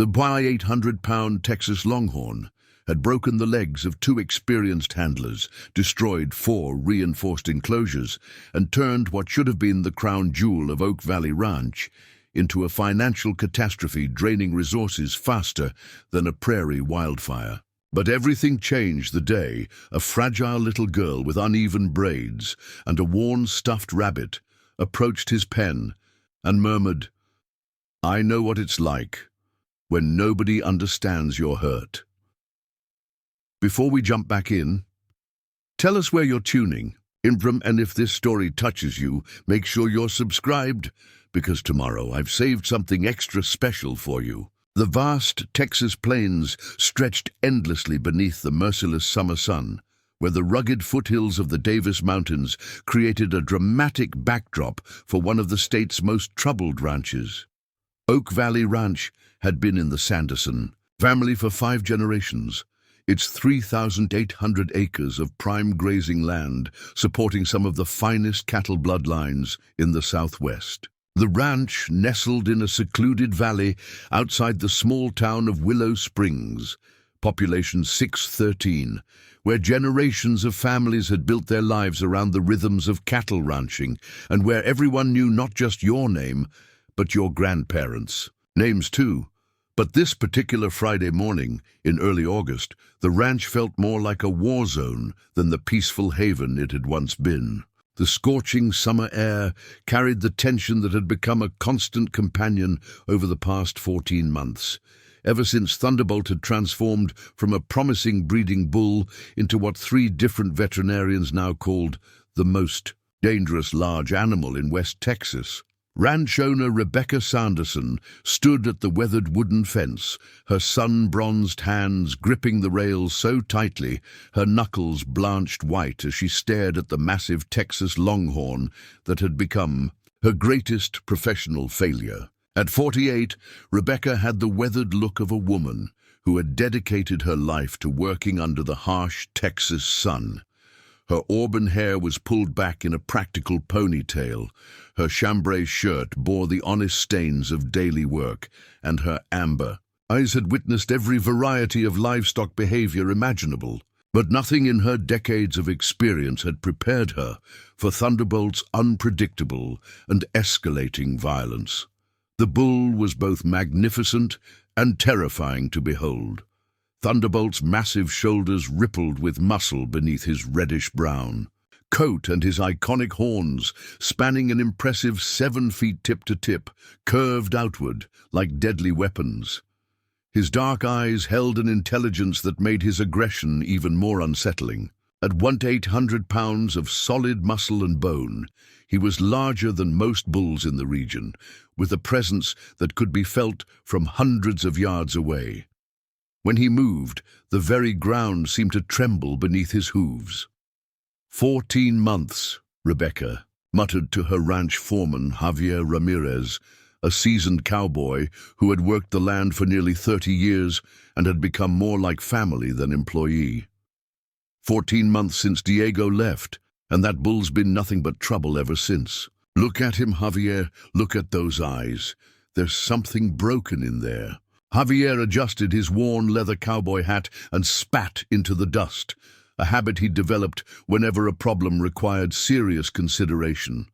The 800-pound Texas Longhorn had broken the legs of two experienced handlers, destroyed 4 reinforced enclosures, and turned what should have been the crown jewel of Oak Valley Ranch into a financial catastrophe, draining resources faster than a prairie wildfire. But everything changed the day a fragile little girl with uneven braids and a worn stuffed rabbit approached his pen and murmured, "I know what it's like when nobody understands your hurt." Before we jump back in, tell us where you're tuning in from, and if this story touches you, make sure you're subscribed, because tomorrow I've saved something extra special for you. The vast Texas plains stretched endlessly beneath the merciless summer sun, where the rugged foothills of the Davis Mountains created a dramatic backdrop for one of the state's most troubled ranches. Oak Valley Ranch had been in the Sanderson family for 5 generations. Its 3,800 acres of prime grazing land supporting some of the finest cattle bloodlines in the Southwest. The ranch nestled in a secluded valley outside the small town of Willow Springs, population 613, where generations of families had built their lives around the rhythms of cattle ranching, and where everyone knew not just your name, but your grandparents' names too. But this particular Friday morning, in early August, the ranch felt more like a war zone than the peaceful haven it had once been. The scorching summer air carried the tension that had become a constant companion over the past 14 months, ever since Thunderbolt had transformed from a promising breeding bull into what 3 different veterinarians now called the most dangerous large animal in West Texas. Ranch owner Rebecca Sanderson stood at the weathered wooden fence, her sun-bronzed hands gripping the rails so tightly her knuckles blanched white as she stared at the massive Texas Longhorn that had become her greatest professional failure. At 48, Rebecca had the weathered look of a woman who had dedicated her life to working under the harsh Texas sun. Her auburn hair was pulled back in a practical ponytail, her chambray shirt bore the honest stains of daily work, and her amber eyes had witnessed every variety of livestock behavior imaginable. But nothing in her decades of experience had prepared her for Thunderbolt's unpredictable and escalating violence. The bull was both magnificent and terrifying to behold. Thunderbolt's massive shoulders rippled with muscle beneath his reddish-brown coat, and his iconic horns, spanning an impressive 7 feet tip to tip, curved outward like deadly weapons. His dark eyes held an intelligence that made his aggression even more unsettling. At 800 pounds of solid muscle and bone, he was larger than most bulls in the region, with a presence that could be felt from hundreds of yards away. When he moved, the very ground seemed to tremble beneath his hooves. 14 months, Rebecca muttered to her ranch foreman, Javier Ramirez, a seasoned cowboy who had worked the land for nearly 30 years and had become more like family than employee. 14 months since Diego left, and that bull's been nothing but trouble ever since. Look at him, Javier. Look at those eyes. There's something broken in there. Javier adjusted his worn leather cowboy hat and spat into the dust, a habit he'd developed whenever a problem required serious consideration.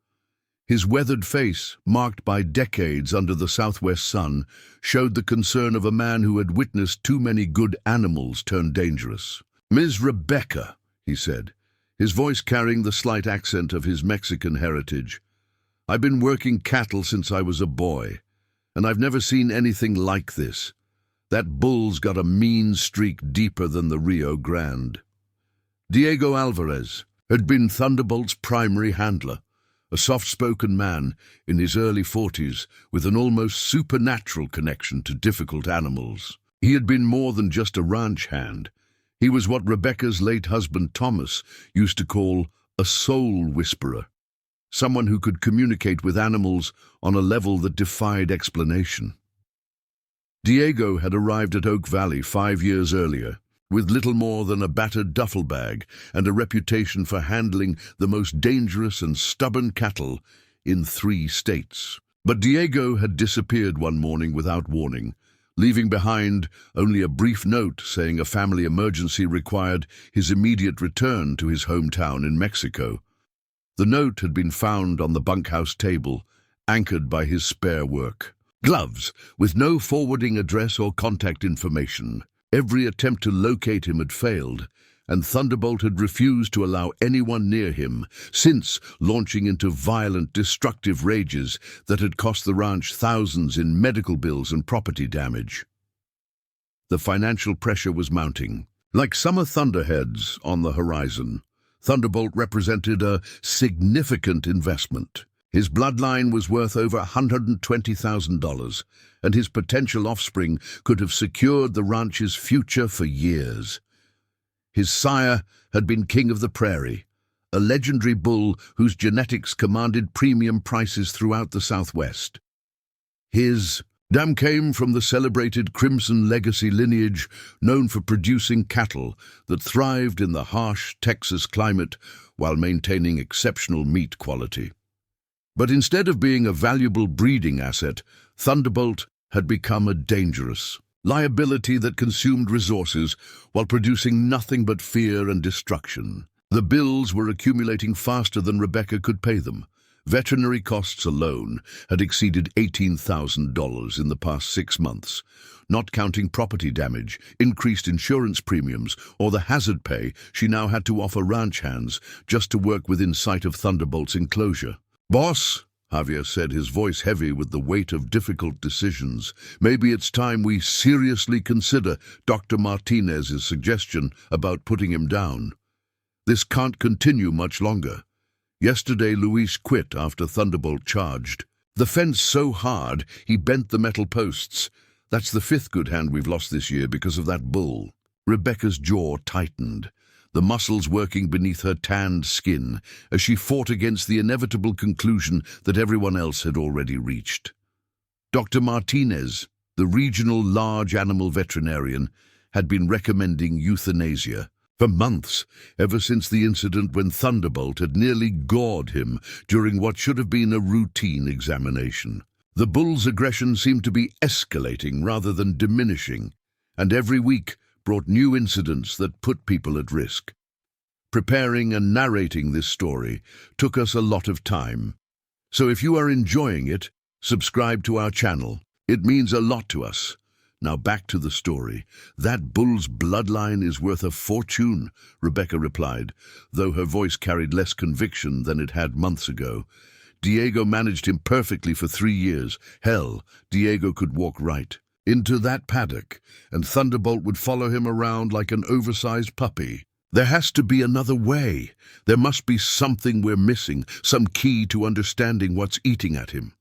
His weathered face, marked by decades under the southwest sun, showed the concern of a man who had witnessed too many good animals turn dangerous. "Ms. Rebecca," he said, his voice carrying the slight accent of his Mexican heritage, "I've been working cattle since I was a boy, and I've never seen anything like this. That bull's got a mean streak deeper than the Rio Grande." Diego Alvarez had been Thunderbolt's primary handler, a soft-spoken man in his early 40s with an almost supernatural connection to difficult animals. He had been more than just a ranch hand. He was what Rebecca's late husband Thomas used to call a soul whisperer, someone who could communicate with animals on a level that defied explanation. Diego had arrived at Oak Valley 5 years earlier, with little more than a battered duffel bag and a reputation for handling the most dangerous and stubborn cattle in 3 states. But Diego had disappeared one morning without warning, leaving behind only a brief note saying a family emergency required his immediate return to his hometown in Mexico. The note had been found on the bunkhouse table, anchored by his spare work. Gloves, with no forwarding address or contact information. Every attempt to locate him had failed, and Thunderbolt had refused to allow anyone near him, since launching into violent, destructive rages that had cost the ranch thousands in medical bills and property damage. The financial pressure was mounting. Like summer thunderheads on the horizon, Thunderbolt represented a significant investment. His bloodline was worth over $120,000, and his potential offspring could have secured the ranch's future for years. His sire had been king of the prairie, a legendary bull whose genetics commanded premium prices throughout the Southwest. His dam came from the celebrated Crimson Legacy lineage, known for producing cattle that thrived in the harsh Texas climate while maintaining exceptional meat quality. But instead of being a valuable breeding asset, Thunderbolt had become a dangerous liability that consumed resources while producing nothing but fear and destruction. The bills were accumulating faster than Rebecca could pay them. Veterinary costs alone had exceeded $18,000 in the past 6 months, not counting property damage, increased insurance premiums, or the hazard pay she now had to offer ranch hands just to work within sight of Thunderbolt's enclosure. "Boss," Javier said, his voice heavy with the weight of difficult decisions, "maybe it's time we seriously consider Dr. Martinez's suggestion about putting him down. This can't continue much longer. Yesterday, Luis quit after Thunderbolt charged. The fence so hard, he bent the metal posts. That's the 5th good hand we've lost this year because of that bull." Rebecca's jaw tightened, the muscles working beneath her tanned skin as she fought against the inevitable conclusion that everyone else had already reached. Dr. Martinez, the regional large animal veterinarian, had been recommending euthanasia for months, ever since the incident when Thunderbolt had nearly gored him during what should have been a routine examination. The bull's aggression seemed to be escalating rather than diminishing, and every week brought new incidents that put people at risk. Preparing and narrating this story took us a lot of time. So if you are enjoying it, subscribe to our channel. It means a lot to us. Now back to the story. "That bull's bloodline is worth a fortune," Rebecca replied, though her voice carried less conviction than it had months ago. "Diego managed him perfectly for 3 years. Hell, Diego could walk right into that paddock, and Thunderbolt would follow him around like an oversized puppy. There has to be another way. There must be something we're missing, some key to understanding what's eating at him."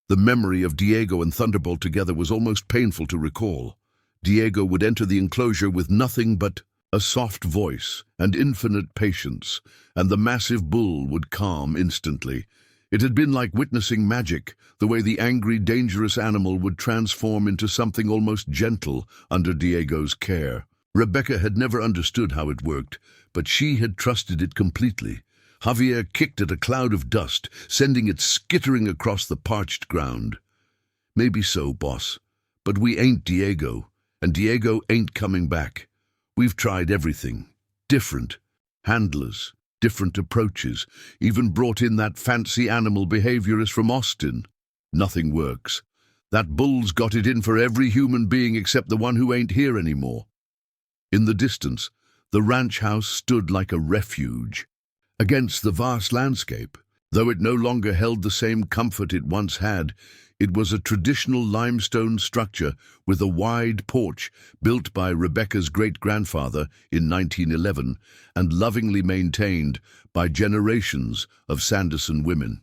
The memory of Diego and Thunderbolt together was almost painful to recall. Diego would enter the enclosure with nothing but a soft voice and infinite patience, and the massive bull would calm instantly. It had been like witnessing magic, the way the angry, dangerous animal would transform into something almost gentle under Diego's care. Rebecca had never understood how it worked, but she had trusted it completely. Javier kicked at a cloud of dust, sending it skittering across the parched ground. "Maybe so, boss, but we ain't Diego, and Diego ain't coming back. We've tried everything. Different handlers, different approaches, even brought in that fancy animal behaviorist from Austin. Nothing works. That bull's got it in for every human being except the one who ain't here anymore." In the distance, the ranch house stood like a refuge against the vast landscape. Though it no longer held the same comfort it once had, it was a traditional limestone structure with a wide porch built by Rebecca's great-grandfather in 1911 and lovingly maintained by generations of Sanderson women.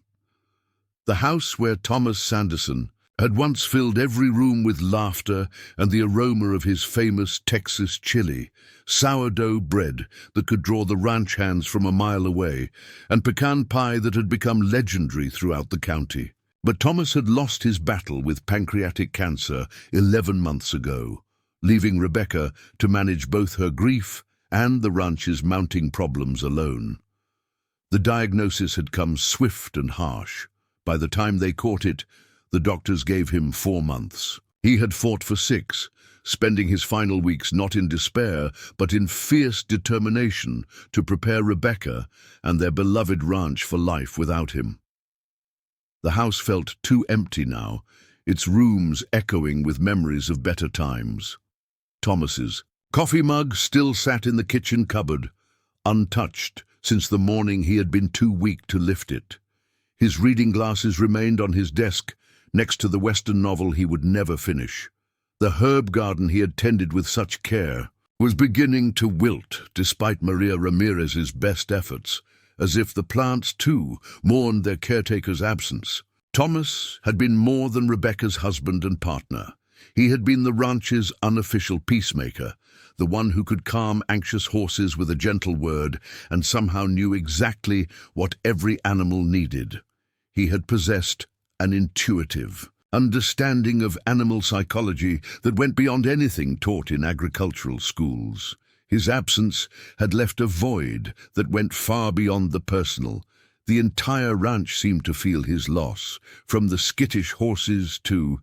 The house where Thomas Sanderson had once filled every room with laughter and the aroma of his famous Texas chili, sourdough bread that could draw the ranch hands from a mile away, and pecan pie that had become legendary throughout the county. But Thomas had lost his battle with pancreatic cancer 11 months ago, leaving Rebecca to manage both her grief and the ranch's mounting problems alone. The diagnosis had come swift and harsh. By the time they caught it, the doctors gave him 4 months. He had fought for 6, spending his final weeks not in despair, but in fierce determination to prepare Rebecca and their beloved ranch for life without him. The house felt too empty now, its rooms echoing with memories of better times. Thomas's coffee mug still sat in the kitchen cupboard, untouched since the morning he had been too weak to lift it. His reading glasses remained on his desk, next to the Western novel he would never finish. The herb garden he had tended with such care was beginning to wilt despite Maria Ramirez's best efforts, as if the plants, too, mourned their caretaker's absence. Thomas had been more than Rebecca's husband and partner. He had been the ranch's unofficial peacemaker, the one who could calm anxious horses with a gentle word and somehow knew exactly what every animal needed. He had possessed an intuitive understanding of animal psychology that went beyond anything taught in agricultural schools. His absence had left a void that went far beyond the personal. The entire ranch seemed to feel his loss, from the skittish horses to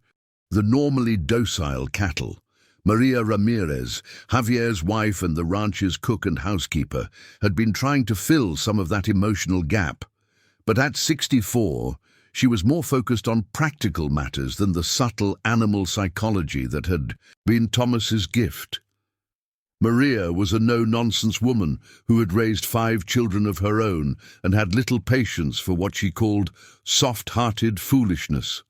the normally docile cattle. Maria Ramirez, Javier's wife and the ranch's cook and housekeeper, had been trying to fill some of that emotional gap. But at 64, she was more focused on practical matters than the subtle animal psychology that had been Thomas's gift. Maria was a no-nonsense woman who had raised 5 children of her own and had little patience for what she called soft-hearted foolishness.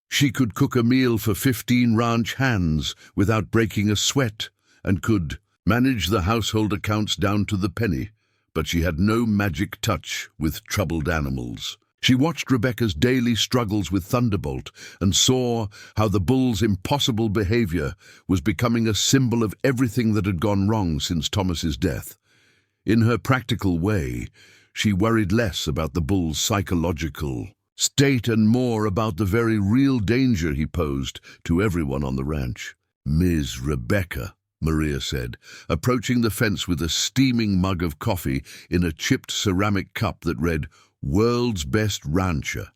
She could cook a meal for 15 ranch hands without breaking a sweat and could manage the household accounts down to the penny, but she had no magic touch with troubled animals. She watched Rebecca's daily struggles with Thunderbolt and saw how the bull's impossible behavior was becoming a symbol of everything that had gone wrong since Thomas's death. In her practical way, she worried less about the bull's psychological state and more about the very real danger he posed to everyone on the ranch. "Ms. Rebecca," Maria said, approaching the fence with a steaming mug of coffee in a chipped ceramic cup that read, "World's Best Rancher,"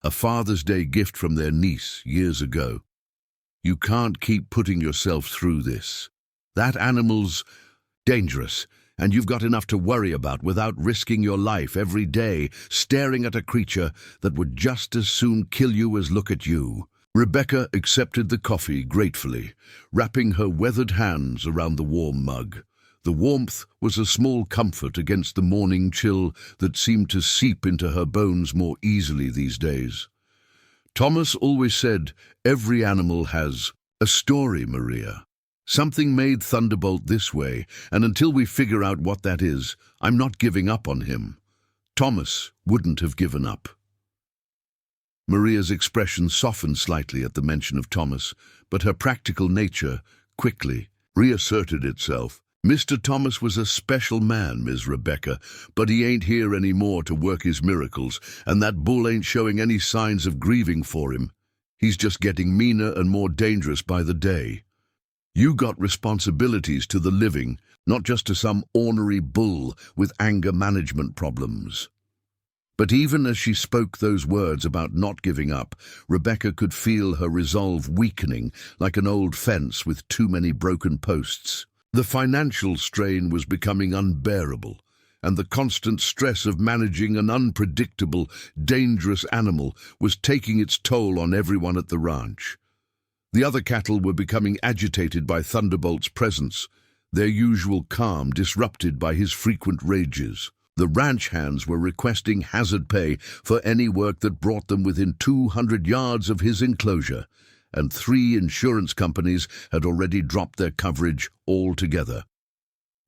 a Father's Day gift from their niece years ago. "You can't keep putting yourself through this. That animal's dangerous, and you've got enough to worry about without risking your life every day staring at a creature that would just as soon kill you as look at you." Rebecca accepted the coffee gratefully, wrapping her weathered hands around the warm mug. The warmth was a small comfort against the morning chill that seemed to seep into her bones more easily these days. "Thomas always said, every animal has a story, Maria. Something made Thunderbolt this way, and until we figure out what that is, I'm not giving up on him." Thomas wouldn't have given up. Maria's expression softened slightly at the mention of Thomas, but her practical nature quickly reasserted itself. "Mr. Thomas was a special man, Ms. Rebecca, but he ain't here anymore to work his miracles, and that bull ain't showing any signs of grieving for him. He's just getting meaner and more dangerous by the day. You got responsibilities to the living, not just to some ornery bull with anger management problems." But even as she spoke those words about not giving up, Rebecca could feel her resolve weakening like an old fence with too many broken posts. The financial strain was becoming unbearable, and the constant stress of managing an unpredictable, dangerous animal was taking its toll on everyone at the ranch. The other cattle were becoming agitated by Thunderbolt's presence, their usual calm disrupted by his frequent rages. The ranch hands were requesting hazard pay for any work that brought them within 200 yards of his enclosure, and 3 insurance companies had already dropped their coverage altogether.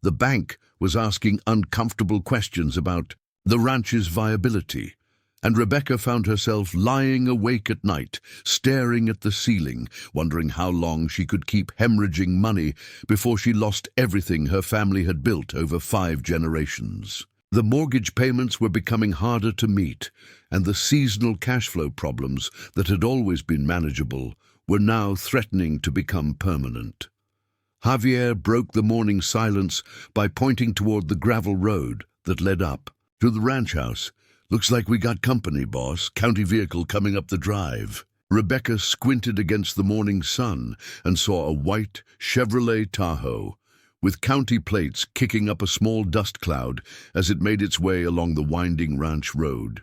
The bank was asking uncomfortable questions about the ranch's viability, and Rebecca found herself lying awake at night, staring at the ceiling, wondering how long she could keep hemorrhaging money before she lost everything her family had built over 5 generations. The mortgage payments were becoming harder to meet, and the seasonal cash flow problems that had always been manageable were now threatening to become permanent. Javier broke the morning silence by pointing toward the gravel road that led up to the ranch house. "Looks like we got company, boss. County vehicle coming up the drive." Rebecca squinted against the morning sun and saw a white Chevrolet Tahoe, with county plates kicking up a small dust cloud as it made its way along the winding ranch road.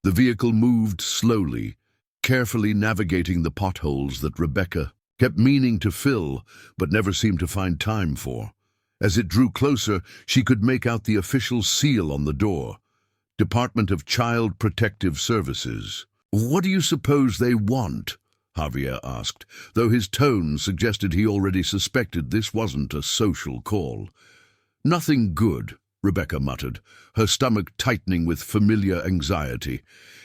The vehicle moved slowly, carefully navigating the potholes that Rebecca kept meaning to fill but never seemed to find time for. As it drew closer, she could make out the official seal on the door. Department of Child Protective Services. "What do you suppose they want?" Javier asked, though his tone suggested he already suspected this wasn't a social call. "Nothing good," Rebecca muttered, her stomach tightening with familiar anxiety.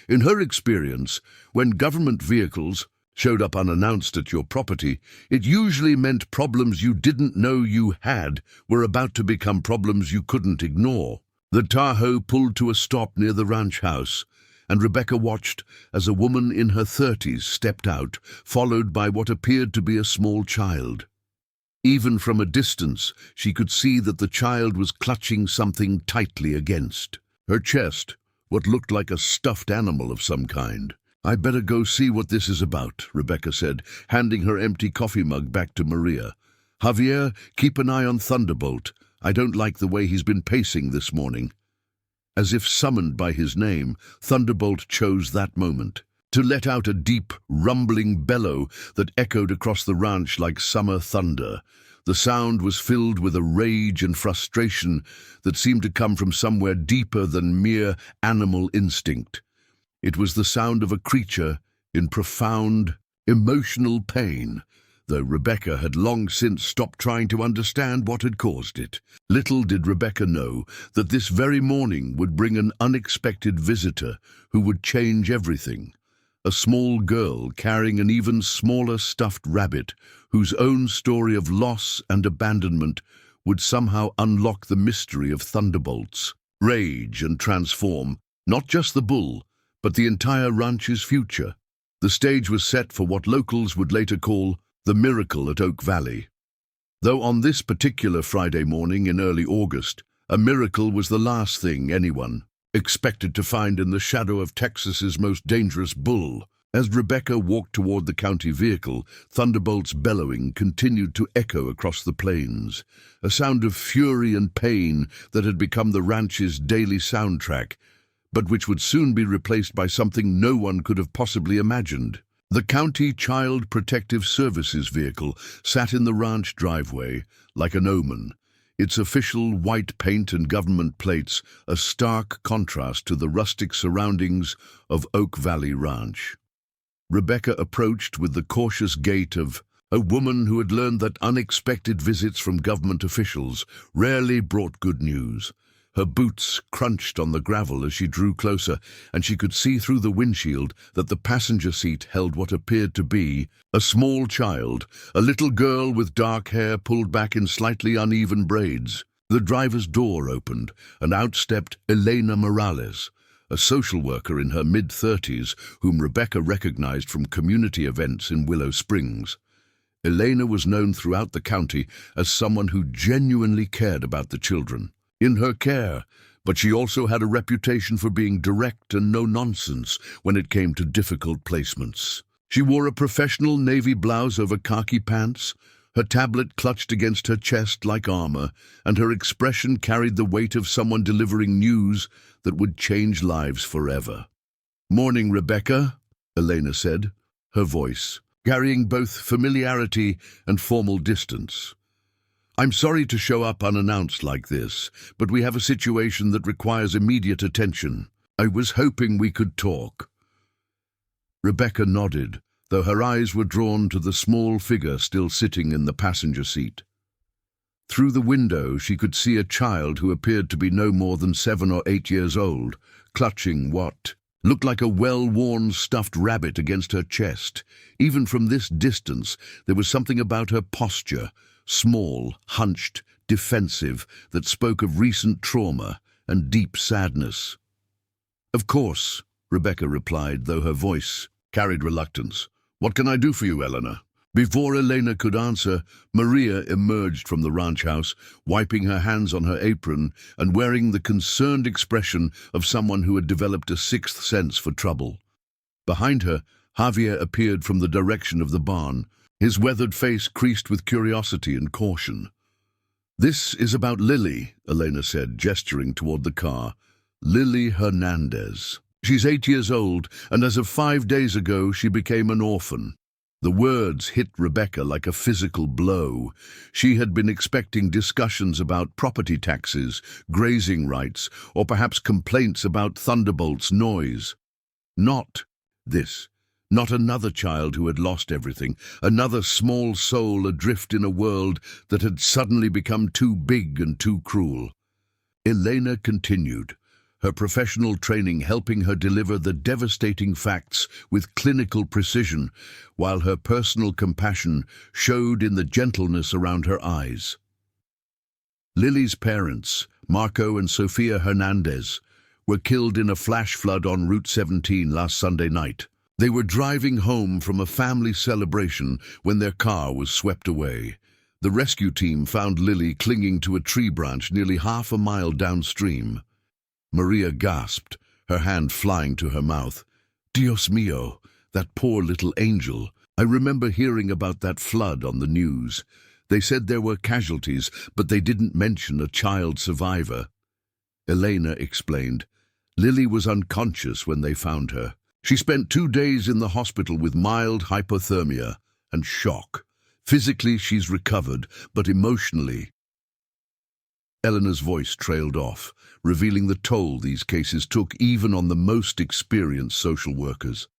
In her experience, when government vehicles showed up unannounced at your property, it usually meant problems you didn't know you had were about to become problems you couldn't ignore. The Tahoe pulled to a stop near the ranch house, and Rebecca watched as a woman in her 30s stepped out, followed by what appeared to be a small child. Even from a distance, she could see that the child was clutching something tightly against her chest, what looked like a stuffed animal of some kind. "I better go see what this is about," Rebecca said, handing her empty coffee mug back to Maria. "Javier, keep an eye on Thunderbolt. I don't like the way he's been pacing this morning." As if summoned by his name, Thunderbolt chose that moment to let out a deep, rumbling bellow that echoed across the ranch like summer thunder. The sound was filled with a rage and frustration that seemed to come from somewhere deeper than mere animal instinct. It was the sound of a creature in profound, emotional pain, though Rebecca had long since stopped trying to understand what had caused it. Little did Rebecca know that this very morning would bring an unexpected visitor who would change everything. A small girl carrying an even smaller stuffed rabbit, whose own story of loss and abandonment would somehow unlock the mystery of Thunderbolt's rage and transform not just the bull, but the entire ranch's future. The stage was set for what locals would later call the miracle at Oak Valley. Though on this particular Friday morning in early August, a miracle was the last thing anyone expected to find in the shadow of Texas's most dangerous bull. As Rebecca walked toward the county vehicle, Thunderbolt's bellowing continued to echo across the plains, a sound of fury and pain that had become the ranch's daily soundtrack, but which would soon be replaced by something no one could have possibly imagined. The County Child Protective Services vehicle sat in the ranch driveway like an omen, its official white paint and government plates a stark contrast to the rustic surroundings of Oak Valley Ranch. Rebecca approached with the cautious gait of a woman who had learned that unexpected visits from government officials rarely brought good news. Her boots crunched on the gravel as she drew closer, and she could see through the windshield that the passenger seat held what appeared to be a small child, a little girl with dark hair pulled back in slightly uneven braids. The driver's door opened, and out stepped Elena Morales, a social worker in her mid-30s whom Rebecca recognized from community events in Willow Springs. Elena was known throughout the county as someone who genuinely cared about the children in her care, but she also had a reputation for being direct and no-nonsense when it came to difficult placements. She wore a professional navy blouse over khaki pants, her tablet clutched against her chest like armor, and her expression carried the weight of someone delivering news that would change lives forever. "Morning, Rebecca," Elena said, her voice carrying both familiarity and formal distance. "I'm sorry to show up unannounced like this, but we have a situation that requires immediate attention. I was hoping we could talk." Rebecca nodded, though her eyes were drawn to the small figure still sitting in the passenger seat. Through the window, she could see a child who appeared to be no more than 7 or 8 years old, clutching what looked like a well-worn stuffed rabbit against her chest. Even from this distance, there was something about her posture, small, hunched, defensive, that spoke of recent trauma and deep sadness. "Of course," Rebecca replied, though her voice carried reluctance. "What can I do for you, Eleanor?" Before Elena could answer, Maria emerged from the ranch house, wiping her hands on her apron and wearing the concerned expression of someone who had developed a sixth sense for trouble. Behind her, Javier appeared from the direction of the barn, his weathered face creased with curiosity and caution. "This is about Lily," Elena said, gesturing toward the car. "Lily Hernandez. She's 8 years old, and as of 5 days ago, she became an orphan." The words hit Rebecca like a physical blow. She had been expecting discussions about property taxes, grazing rights, or perhaps complaints about Thunderbolt's noise. Not this. Not another child who had lost everything, another small soul adrift in a world that had suddenly become too big and too cruel. Elena continued, her professional training helping her deliver the devastating facts with clinical precision, while her personal compassion showed in the gentleness around her eyes. Lily's parents, Marco and Sofia Hernandez, were killed in a flash flood on Route 17 last Sunday night. They were driving home from a family celebration when their car was swept away. The rescue team found Lily clinging to a tree branch nearly half a mile downstream. Maria gasped, her hand flying to her mouth. "Dios mío, that poor little angel. I remember hearing about that flood on the news. They said there were casualties, but they didn't mention a child survivor." Elena explained. Lily was unconscious when they found her. She spent 2 days in the hospital with mild hypothermia and shock. Physically, she's recovered, but emotionally... Eleanor's voice trailed off, revealing the toll these cases took even on the most experienced social workers.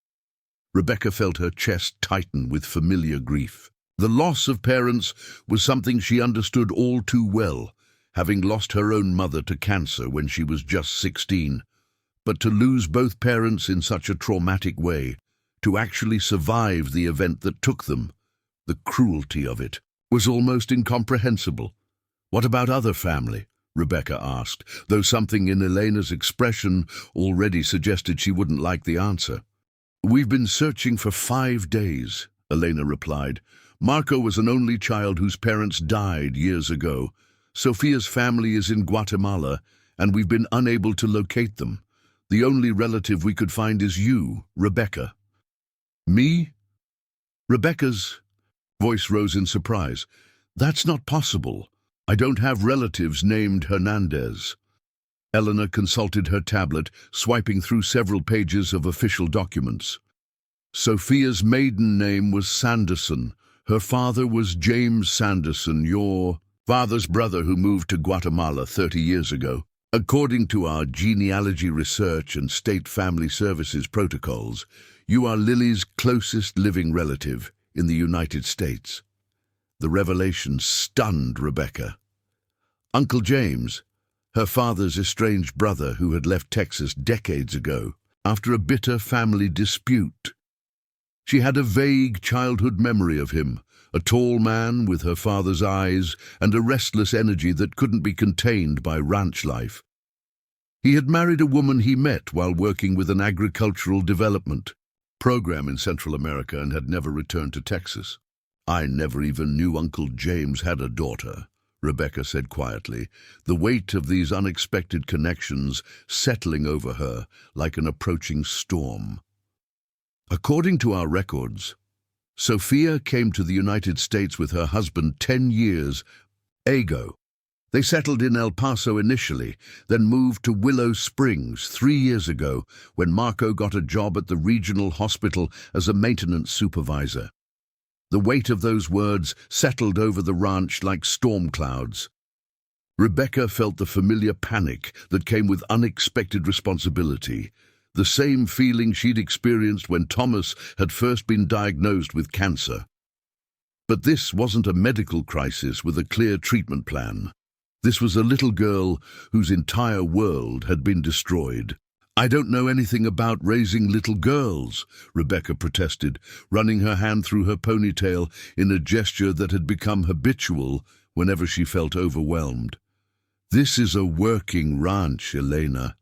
Rebecca felt her chest tighten with familiar grief. The loss of parents was something she understood all too well, having lost her own mother to cancer when she was just 16. But to lose both parents in such a traumatic way, to actually survive the event that took them, the cruelty of it, was almost incomprehensible. "What about other family?" Rebecca asked, though something in Elena's expression already suggested she wouldn't like the answer. "We've been searching for 5 days," Elena replied. "Marco was an only child whose parents died years ago. Sofia's family is in Guatemala, and we've been unable to locate them. The only relative we could find is you, Rebecca." "Me?" Rebecca's voice rose in surprise. "That's not possible. I don't have relatives named Hernandez." Eleanor consulted her tablet, swiping through several pages of official documents. "Sofia's maiden name was Sanderson. Her father was James Sanderson, your father's brother who moved to Guatemala 30 years ago. According to our genealogy research and state family services protocols, you are Lily's closest living relative in the United States." The revelation stunned Rebecca. Uncle James, her father's estranged brother who had left Texas decades ago, after a bitter family dispute. She had a vague childhood memory of him, a tall man with her father's eyes and a restless energy that couldn't be contained by ranch life. He had married a woman he met while working with an agricultural development program in Central America and had never returned to Texas. "I never even knew Uncle James had a daughter," Rebecca said quietly, the weight of these unexpected connections settling over her like an approaching storm. "According to our records, Sofia came to the United States with her husband 10 years ago. They settled in El Paso initially, then moved to Willow Springs 3 years ago when Marco got a job at the regional hospital as a maintenance supervisor." The weight of those words settled over the ranch like storm clouds. Rebecca felt the familiar panic that came with unexpected responsibility, the same feeling she'd experienced when Thomas had first been diagnosed with cancer. But this wasn't a medical crisis with a clear treatment plan. This was a little girl whose entire world had been destroyed. "I don't know anything about raising little girls," Rebecca protested, running her hand through her ponytail in a gesture that had become habitual whenever she felt overwhelmed. "This is a working ranch, Elena.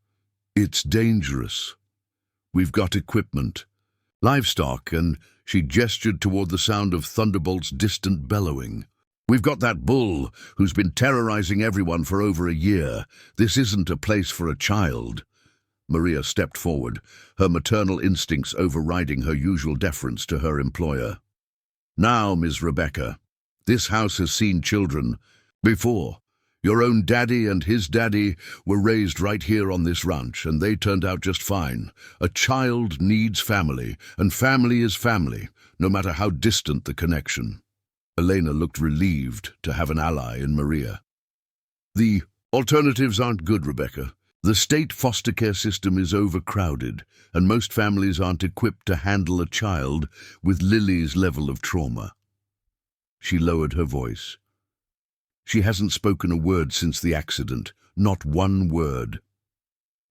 It's dangerous. We've got equipment, livestock, and..." She gestured toward the sound of Thunderbolt's distant bellowing. "We've got that bull who's been terrorizing everyone for over a year. This isn't a place for a child." Maria stepped forward, her maternal instincts overriding her usual deference to her employer. "Now, Miss Rebecca, this house has seen children before. Your own daddy and his daddy were raised right here on this ranch, and they turned out just fine. A child needs family, and family is family, no matter how distant the connection." Elena looked relieved to have an ally in Maria. "The alternatives aren't good, Rebecca. The state foster care system is overcrowded, and most families aren't equipped to handle a child with Lily's level of trauma." She lowered her voice. She hasn't spoken a word since the accident, not one word.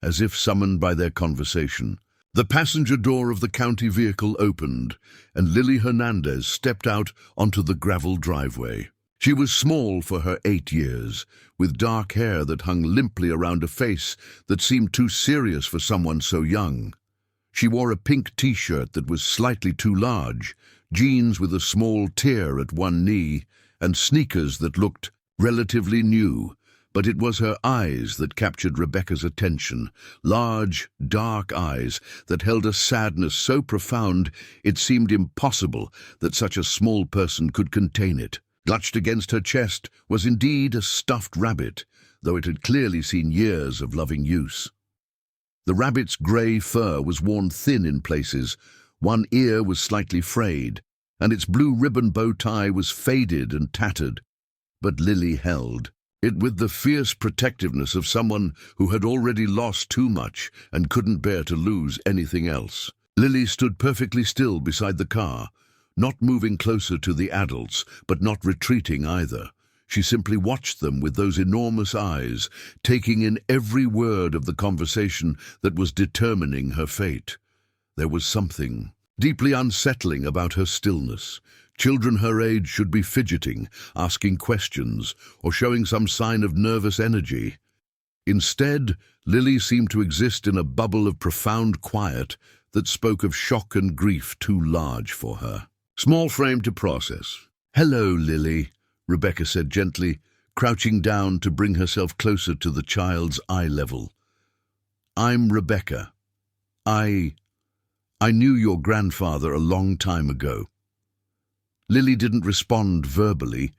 As if summoned by their conversation, the passenger door of the county vehicle opened, and Lily Hernandez stepped out onto the gravel driveway. She was small for her 8 years, with dark hair that hung limply around a face that seemed too serious for someone so young. She wore a pink t-shirt that was slightly too large, jeans with a small tear at one knee, and sneakers that looked relatively new, but it was her eyes that captured Rebecca's attention, large, dark eyes that held a sadness so profound it seemed impossible that such a small person could contain it. Clutched against her chest was indeed a stuffed rabbit, though it had clearly seen years of loving use. The rabbit's grey fur was worn thin in places, one ear was slightly frayed, and its blue ribbon bow tie was faded and tattered. But Lily held it with the fierce protectiveness of someone who had already lost too much and couldn't bear to lose anything else. Lily stood perfectly still beside the car, not moving closer to the adults, but not retreating either. She simply watched them with those enormous eyes, taking in every word of the conversation that was determining her fate. There was something deeply unsettling about her stillness. Children her age should be fidgeting, asking questions, or showing some sign of nervous energy. Instead, Lily seemed to exist in a bubble of profound quiet that spoke of shock and grief too large for her. Small frame to process. "Hello, Lily," Rebecca said gently, crouching down to bring herself closer to the child's eye level. "I'm Rebecca. I knew your grandfather a long time ago." Lily didn't respond verbally,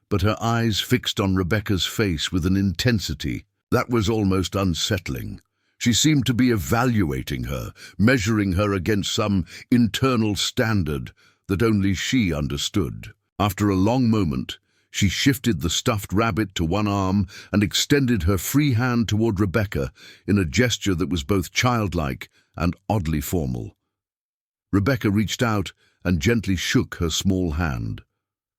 but her eyes fixed on Rebecca's face with an intensity that was almost unsettling. She seemed to be evaluating her, measuring her against some internal standard that only she understood. After a long moment, she shifted the stuffed rabbit to one arm and extended her free hand toward Rebecca in a gesture that was both childlike and oddly formal. Rebecca reached out and gently shook her small hand.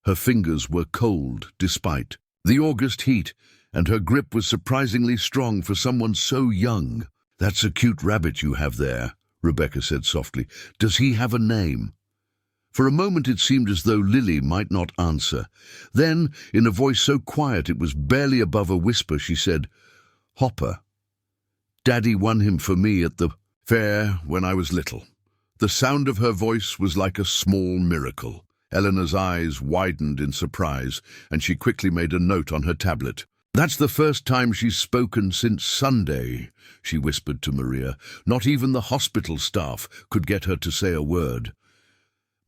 Her fingers were cold despite the August heat, and her grip was surprisingly strong for someone so young. "That's a cute rabbit you have there," Rebecca said softly. "Does he have a name?" For a moment it seemed as though Lily might not answer. Then, in a voice so quiet it was barely above a whisper, she said, "Hopper. Daddy won him for me at the fair when I was little." The sound of her voice was like a small miracle. Eleanor's eyes widened in surprise, and she quickly made a note on her tablet. "That's the first time she's spoken since Sunday," she whispered to Maria. Not even the hospital staff could get her to say a word.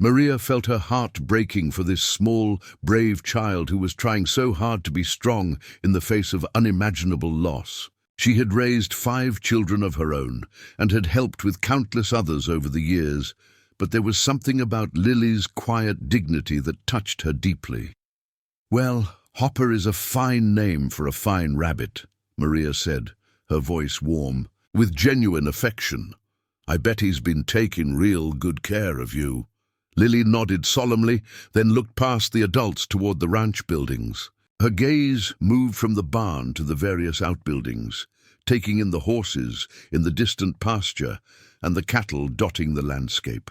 Maria felt her heart breaking for this small, brave child who was trying so hard to be strong in the face of unimaginable loss. She had raised 5 children of her own and had helped with countless others over the years, but there was something about Lily's quiet dignity that touched her deeply. "Well, Hopper is a fine name for a fine rabbit," Maria said, her voice warm, with genuine affection. "I bet he's been taking real good care of you." Lily nodded solemnly, then looked past the adults toward the ranch buildings. Her gaze moved from the barn to the various outbuildings, taking in the horses in the distant pasture and the cattle dotting the landscape.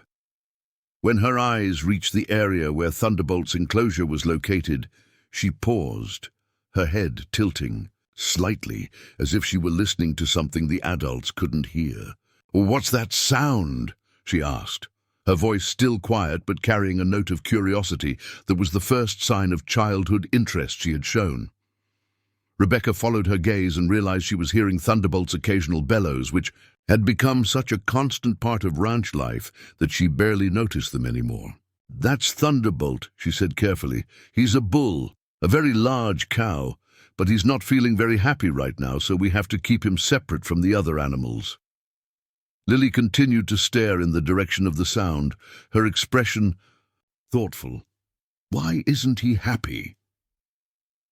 When her eyes reached the area where Thunderbolt's enclosure was located, she paused, her head tilting, slightly, as if she were listening to something the adults couldn't hear. "What's that sound?" she asked, her voice still quiet but carrying a note of curiosity that was the first sign of childhood interest she had shown. Rebecca followed her gaze and realized she was hearing Thunderbolt's occasional bellows, which had become such a constant part of ranch life that she barely noticed them anymore. "That's Thunderbolt," she said carefully. "He's a bull, a very large cow, but he's not feeling very happy right now, so we have to keep him separate from the other animals." Lily continued to stare in the direction of the sound, her expression thoughtful. Why isn't he happy?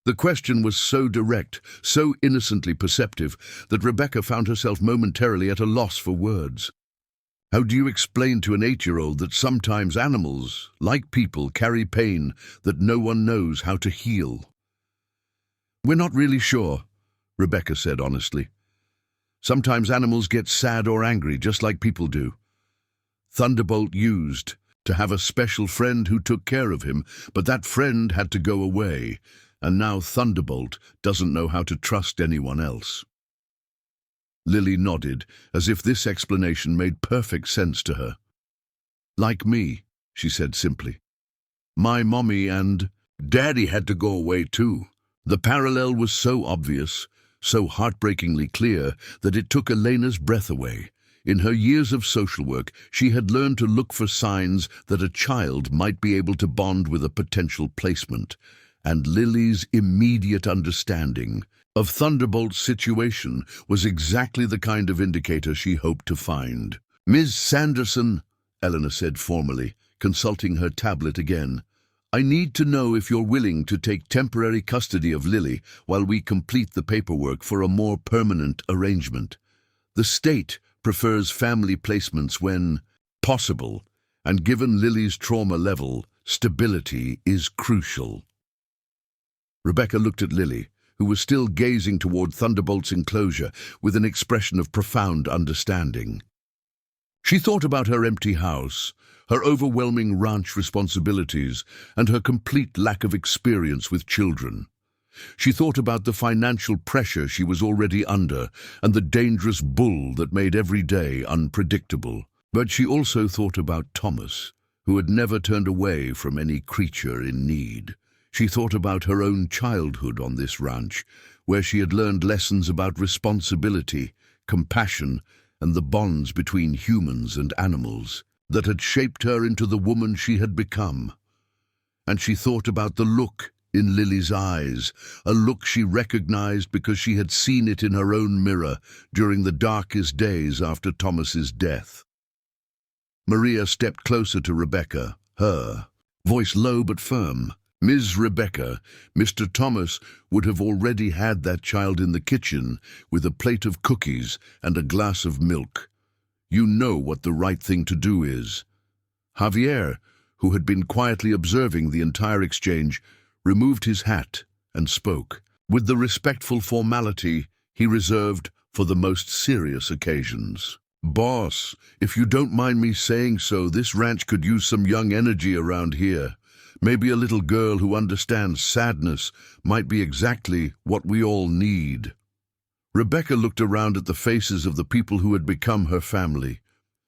The question was so direct, so innocently perceptive, that Rebecca found herself momentarily at a loss for words. How do you explain to an 8-year-old that sometimes animals, like people, carry pain that no one knows how to heal? "We're not really sure," Rebecca said honestly. "Sometimes animals get sad or angry, just like people do. Thunderbolt used to have a special friend who took care of him, but that friend had to go away, and now Thunderbolt doesn't know how to trust anyone else." Lily nodded, as if this explanation made perfect sense to her. "Like me," she said simply. "My mommy and daddy had to go away too." The parallel was so obvious, so heartbreakingly clear, that it took Elena's breath away. In her years of social work, she had learned to look for signs that a child might be able to bond with a potential placement, and Lily's immediate understanding of Thunderbolt's situation was exactly the kind of indicator she hoped to find. "Ms. Sanderson," Eleanor said formally, consulting her tablet again, "I need to know if you're willing to take temporary custody of Lily while we complete the paperwork for a more permanent arrangement. The state prefers family placements when possible, and given Lily's trauma level, stability is crucial." Rebecca looked at Lily, who was still gazing toward Thunderbolt's enclosure with an expression of profound understanding. She thought about her empty house, her overwhelming ranch responsibilities, and her complete lack of experience with children. She thought about the financial pressure she was already under and the dangerous bull that made every day unpredictable. But she also thought about Thomas, who had never turned away from any creature in need. She thought about her own childhood on this ranch, where she had learned lessons about responsibility, compassion, and the bonds between humans and animals that had shaped her into the woman she had become. And she thought about the look in Lily's eyes, a look she recognized because she had seen it in her own mirror during the darkest days after Thomas's death. Maria stepped closer to Rebecca, her voice low but firm. "Ms. Rebecca, Mr. Thomas would have already had that child in the kitchen with a plate of cookies and a glass of milk. You know what the right thing to do is." Javier, who had been quietly observing the entire exchange, removed his hat and spoke, with the respectful formality he reserved for the most serious occasions. "Boss, if you don't mind me saying so, this ranch could use some young energy around here. Maybe a little girl who understands sadness might be exactly what we all need." Rebecca looked around at the faces of the people who had become her family.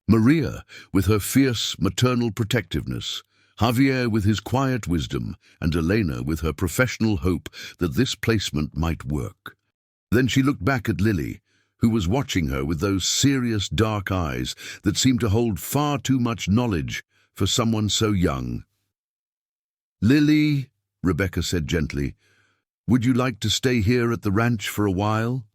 Maria, with her fierce maternal protectiveness, Javier with his quiet wisdom, and Elena with her professional hope that this placement might work. Then she looked back at Lily, who was watching her with those serious dark eyes that seemed to hold far too much knowledge for someone so young. "Lily," Rebecca said gently, "would you like to stay here at the ranch for a while?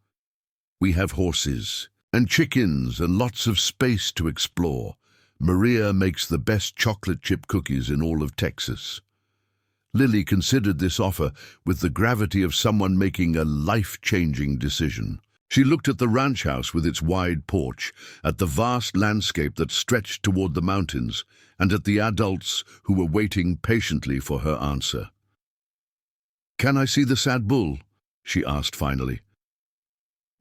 We have horses and chickens and lots of space to explore. Maria makes the best chocolate chip cookies in all of Texas." Lily considered this offer with the gravity of someone making a life-changing decision. She looked at the ranch house with its wide porch, at the vast landscape that stretched toward the mountains, and at the adults who were waiting patiently for her answer. "Can I see the sad bull?" she asked finally.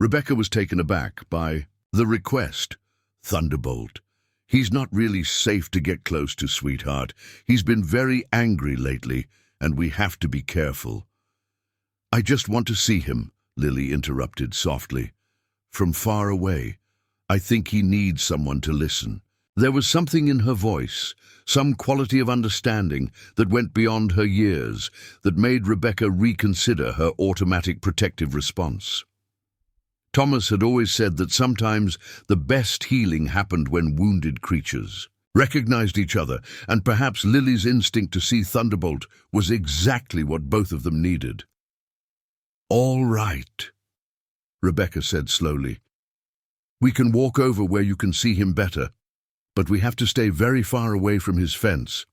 Rebecca was taken aback by the request. "Thunderbolt. He's not really safe to get close to, sweetheart. He's been very angry lately, and we have to be careful." "I just want to see him," Lily interrupted softly. "From far away. I think he needs someone to listen. There was something in her voice, some quality of understanding that went beyond her years, that made Rebecca reconsider her automatic protective response. Thomas had always said that sometimes the best healing happened when wounded creatures recognized each other, and perhaps Lily's instinct to see Thunderbolt was exactly what both of them needed. "All right," Rebecca said slowly. "We can walk over where you can see him better, but we have to stay very far away from his fence."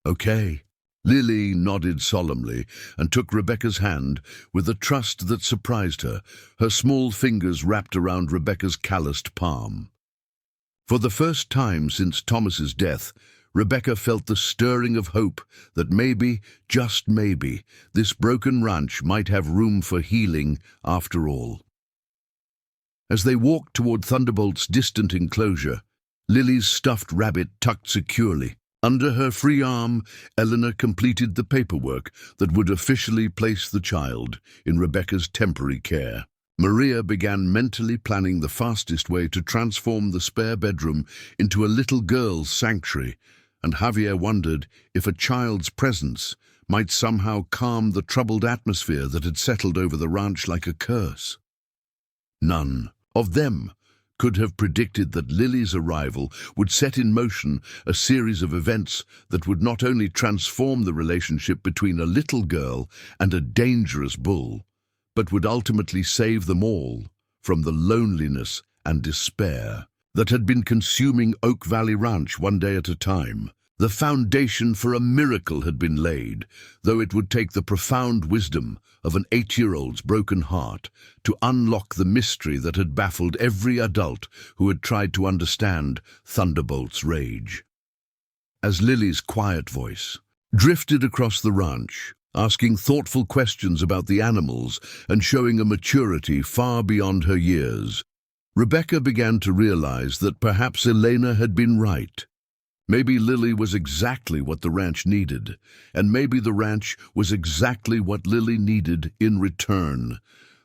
"Okay." Lily nodded solemnly and took Rebecca's hand with a trust that surprised her, her small fingers wrapped around Rebecca's calloused palm. For the first time since Thomas's death, Rebecca felt the stirring of hope that maybe, just maybe, this broken ranch might have room for healing after all. As they walked toward Thunderbolt's distant enclosure, Lily's stuffed rabbit tucked securely. Under her free arm, Eleanor completed the paperwork that would officially place the child in Rebecca's temporary care. Maria began mentally planning the fastest way to transform the spare bedroom into a little girl's sanctuary, and Javier wondered if a child's presence might somehow calm the troubled atmosphere that had settled over the ranch like a curse. None of them could have predicted that Lily's arrival would set in motion a series of events that would not only transform the relationship between a little girl and a dangerous bull, but would ultimately save them all from the loneliness and despair that had been consuming Oak Valley Ranch one day at a time. The foundation for a miracle had been laid, though it would take the profound wisdom of an 8-year-old's broken heart to unlock the mystery that had baffled every adult who had tried to understand Thunderbolt's rage. As Lily's quiet voice drifted across the ranch, asking thoughtful questions about the animals and showing a maturity far beyond her years, Rebecca began to realize that perhaps Elena had been right. Maybe Lily was exactly what the ranch needed, and maybe the ranch was exactly what Lily needed in return.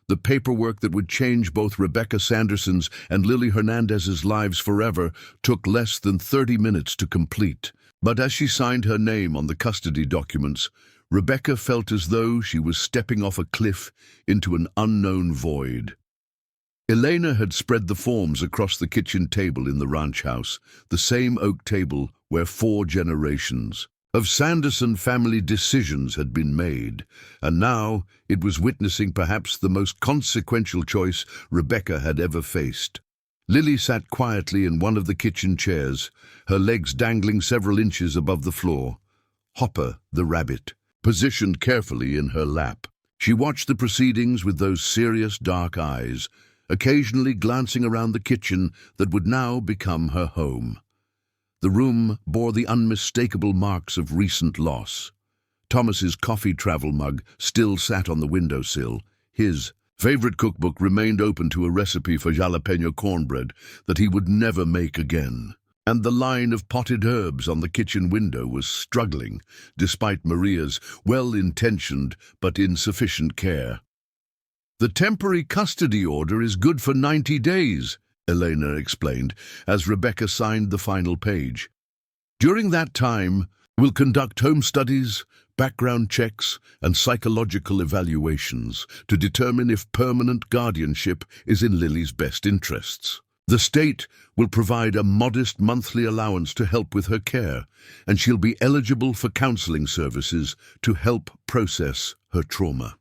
The paperwork that would change both Rebecca Sanderson's and Lily Hernandez's lives forever took less than 30 minutes to complete. But as she signed her name on the custody documents, Rebecca felt as though she was stepping off a cliff into an unknown void. Elena had spread the forms across the kitchen table in the ranch house, the same oak table where 4 generations of Sanderson family decisions had been made, and now it was witnessing perhaps the most consequential choice Rebecca had ever faced. Lily sat quietly in one of the kitchen chairs, her legs dangling several inches above the floor. Hopper, the rabbit, positioned carefully in her lap. She watched the proceedings with those serious dark eyes, occasionally glancing around the kitchen that would now become her home. The room bore the unmistakable marks of recent loss. Thomas's coffee travel mug still sat on the windowsill. His favorite cookbook remained open to a recipe for jalapeno cornbread that he would never make again. And the line of potted herbs on the kitchen window was struggling, despite Maria's well-intentioned but insufficient care. "The temporary custody order is good for 90 days, Elena explained, as Rebecca signed the final page. "During that time, we'll conduct home studies, background checks, and psychological evaluations to determine if permanent guardianship is in Lily's best interests. The state will provide a modest monthly allowance to help with her care, and she'll be eligible for counseling services to help process her trauma."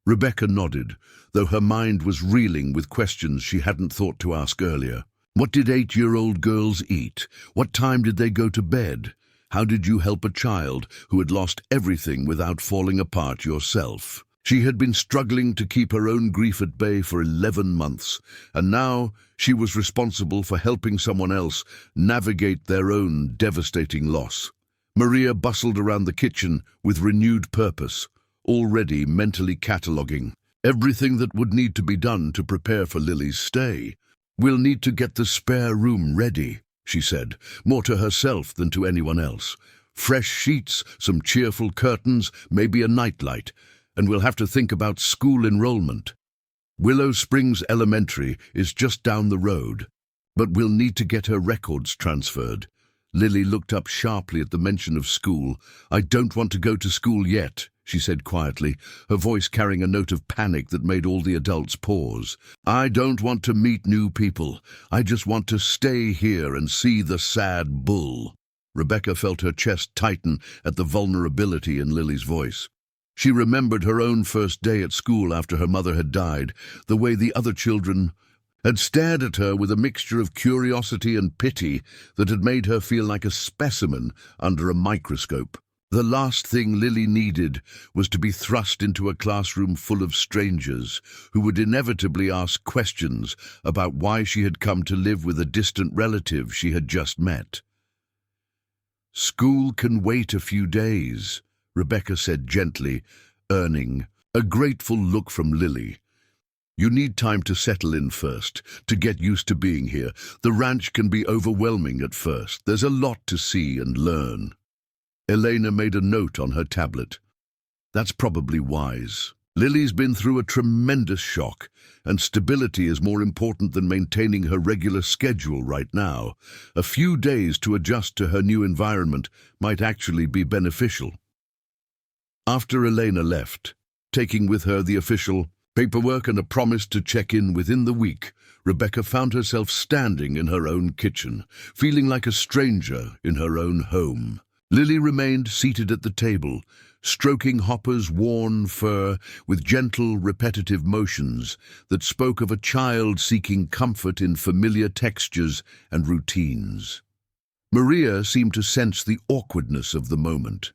Rebecca nodded, though her mind was reeling with questions she hadn't thought to ask earlier. What did 8-year-old girls eat? What time did they go to bed? How did you help a child who had lost everything without falling apart yourself? She had been struggling to keep her own grief at bay for 11 months, and now she was responsible for helping someone else navigate their own devastating loss. Maria bustled around the kitchen with renewed purpose, already mentally cataloguing everything that would need to be done to prepare for Lily's stay. "We'll need to get the spare room ready," she said, more to herself than to anyone else. "Fresh sheets, some cheerful curtains, maybe a nightlight, and we'll have to think about school enrollment. Willow Springs Elementary is just down the road. But we'll need to get her records transferred. Lily looked up sharply at the mention of school. I don't want to go to school yet, she said quietly, her voice carrying a note of panic that made all the adults pause. I don't want to meet new people. I just want to stay here and see the sad bull. Rebecca felt her chest tighten at the vulnerability in Lily's voice. She remembered her own first day at school after her mother had died, the way the other children had stared at her with a mixture of curiosity and pity that had made her feel like a specimen under a microscope. The last thing Lily needed was to be thrust into a classroom full of strangers who would inevitably ask questions about why she had come to live with a distant relative she had just met. School can wait a few days, Rebecca said gently, earning a grateful look from Lily. You need time to settle in first, to get used to being here. The ranch can be overwhelming at first. There's a lot to see and learn. Elena made a note on her tablet. That's probably wise. Lily's been through a tremendous shock, and stability is more important than maintaining her regular schedule right now. A few days to adjust to her new environment might actually be beneficial. After Elena left, taking with her the official paperwork and a promise to check in within the week, Rebecca found herself standing in her own kitchen, feeling like a stranger in her own home. Lily remained seated at the table, stroking Hopper's worn fur with gentle, repetitive motions that spoke of a child seeking comfort in familiar textures and routines. Maria seemed to sense the awkwardness of the moment.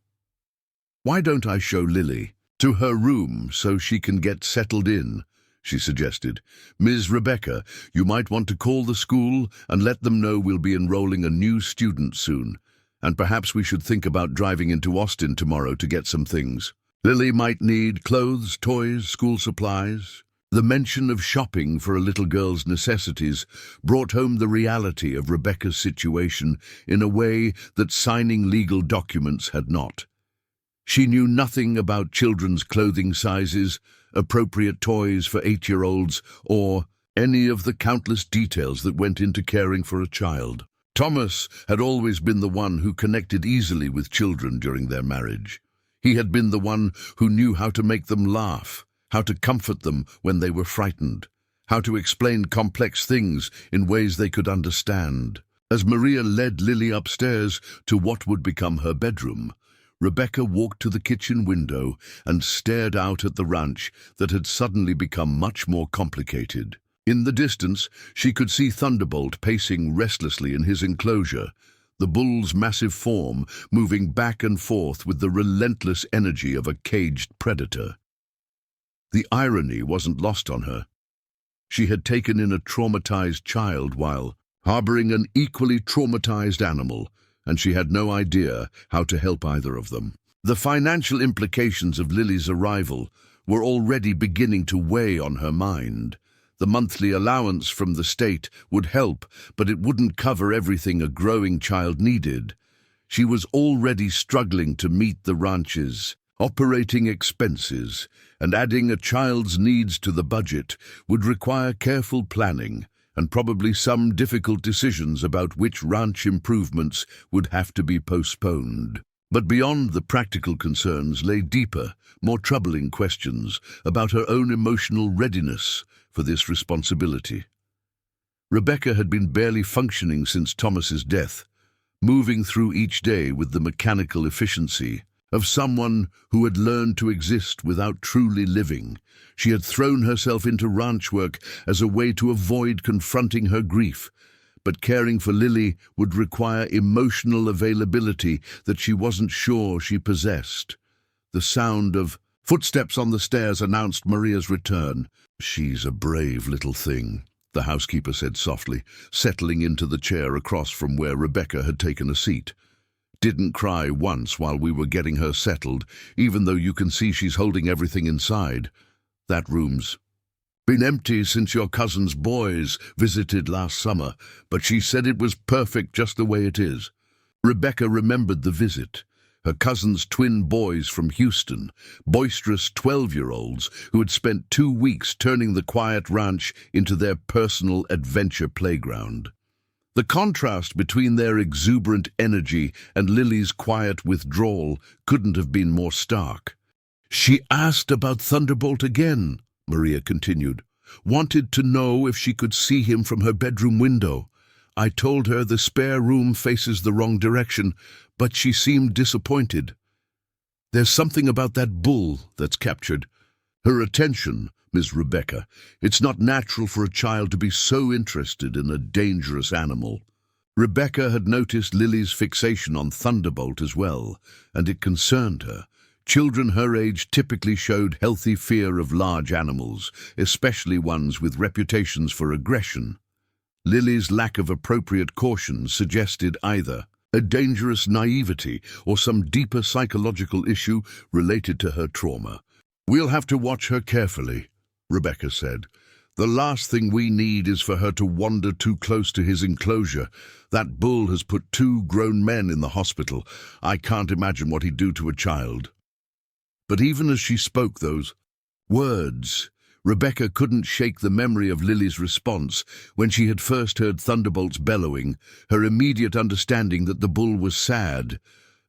Why don't I show Lily to her room so she can get settled in, she suggested. Ms. Rebecca, you might want to call the school and let them know we'll be enrolling a new student soon. And perhaps we should think about driving into Austin tomorrow to get some things. Lily might need clothes, toys, school supplies. The mention of shopping for a little girl's necessities brought home the reality of Rebecca's situation in a way that signing legal documents had not. She knew nothing about children's clothing sizes, appropriate toys for 8-year-olds, or any of the countless details that went into caring for a child. Thomas had always been the one who connected easily with children during their marriage. He had been the one who knew how to make them laugh, how to comfort them when they were frightened, how to explain complex things in ways they could understand. As Maria led Lily upstairs to what would become her bedroom, Rebecca walked to the kitchen window and stared out at the ranch that had suddenly become much more complicated. In the distance, she could see Thunderbolt pacing restlessly in his enclosure, the bull's massive form moving back and forth with the relentless energy of a caged predator. The irony wasn't lost on her. She had taken in a traumatized child while harboring an equally traumatized animal, and she had no idea how to help either of them. The financial implications of Lily's arrival were already beginning to weigh on her mind. The monthly allowance from the state would help, but it wouldn't cover everything a growing child needed. She was already struggling to meet the ranch's operating expenses, and adding a child's needs to the budget would require careful planning and probably some difficult decisions about which ranch improvements would have to be postponed. But beyond the practical concerns lay deeper, more troubling questions about her own emotional readiness for this responsibility. Rebecca had been barely functioning since Thomas's death, moving through each day with the mechanical efficiency of someone who had learned to exist without truly living. She had thrown herself into ranch work as a way to avoid confronting her grief, but caring for Lily would require emotional availability that she wasn't sure she possessed. The sound of footsteps on the stairs announced Maria's return. She's a brave little thing, the housekeeper said softly, settling into the chair across from where Rebecca had taken a seat. Didn't cry once while we were getting her settled, even though you can see she's holding everything inside. That room's been empty since your cousin's boys visited last summer, but she said it was perfect just the way it is. Rebecca remembered the visit. Her cousin's twin boys from Houston, boisterous 12-year-olds who had spent 2 weeks turning the quiet ranch into their personal adventure playground. The contrast between their exuberant energy and Lily's quiet withdrawal couldn't have been more stark. "She asked about Thunderbolt again," Maria continued. "Wanted to know if she could see him from her bedroom window. I told her the spare room faces the wrong direction, but she seemed disappointed. There's something about that bull that's captured her attention, Miss Rebecca. It's not natural for a child to be so interested in a dangerous animal." Rebecca had noticed Lily's fixation on Thunderbolt as well, and it concerned her. Children her age typically showed healthy fear of large animals, especially ones with reputations for aggression. Lily's lack of appropriate caution suggested either a dangerous naivety or some deeper psychological issue related to her trauma. "We'll have to watch her carefully," Rebecca said. "The last thing we need is for her to wander too close to his enclosure. That bull has put 2 grown men in the hospital. I can't imagine what he'd do to a child." But even as she spoke those words, Rebecca couldn't shake the memory of Lily's response when she had first heard Thunderbolt's bellowing, her immediate understanding that the bull was sad,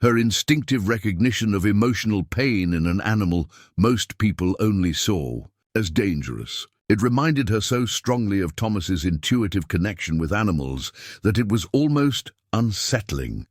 her instinctive recognition of emotional pain in an animal most people only saw as dangerous. It reminded her so strongly of Thomas's intuitive connection with animals that it was almost unsettling.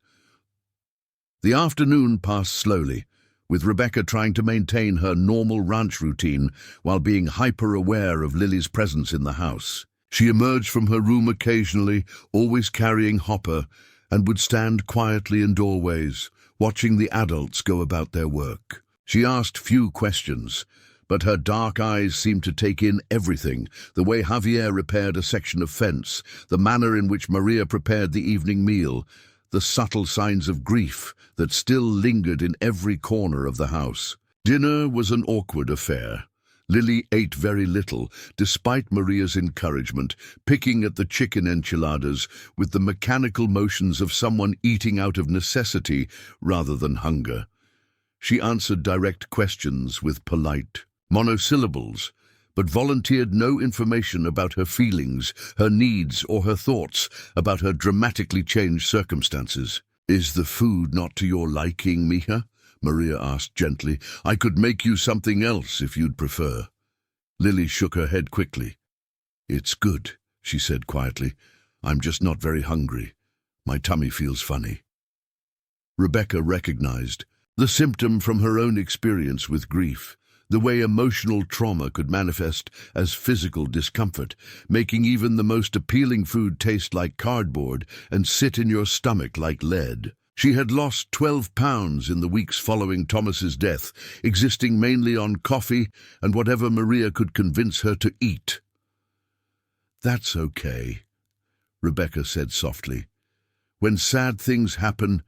The afternoon passed slowly, with Rebecca trying to maintain her normal ranch routine while being hyper-aware of Lily's presence in the house. She emerged from her room occasionally, always carrying Hopper, and would stand quietly in doorways, watching the adults go about their work. She asked few questions, but her dark eyes seemed to take in everything: the way Javier repaired a section of fence, the manner in which Maria prepared the evening meal, the subtle signs of grief that still lingered in every corner of the house. Dinner was an awkward affair. Lily ate very little, despite Maria's encouragement, picking at the chicken enchiladas with the mechanical motions of someone eating out of necessity rather than hunger. She answered direct questions with polite monosyllables, but volunteered no information about her feelings, her needs, or her thoughts about her dramatically changed circumstances. "Is the food not to your liking, Mija?" Maria asked gently. "I could make you something else if you'd prefer." Lily shook her head quickly. "It's good," she said quietly. "I'm just not very hungry. My tummy feels funny." Rebecca recognized the symptom from her own experience with grief, the way emotional trauma could manifest as physical discomfort, making even the most appealing food taste like cardboard and sit in your stomach like lead. She had lost 12 pounds in the weeks following Thomas's death, existing mainly on coffee and whatever Maria could convince her to eat. "That's okay," Rebecca said softly. "When sad things happen,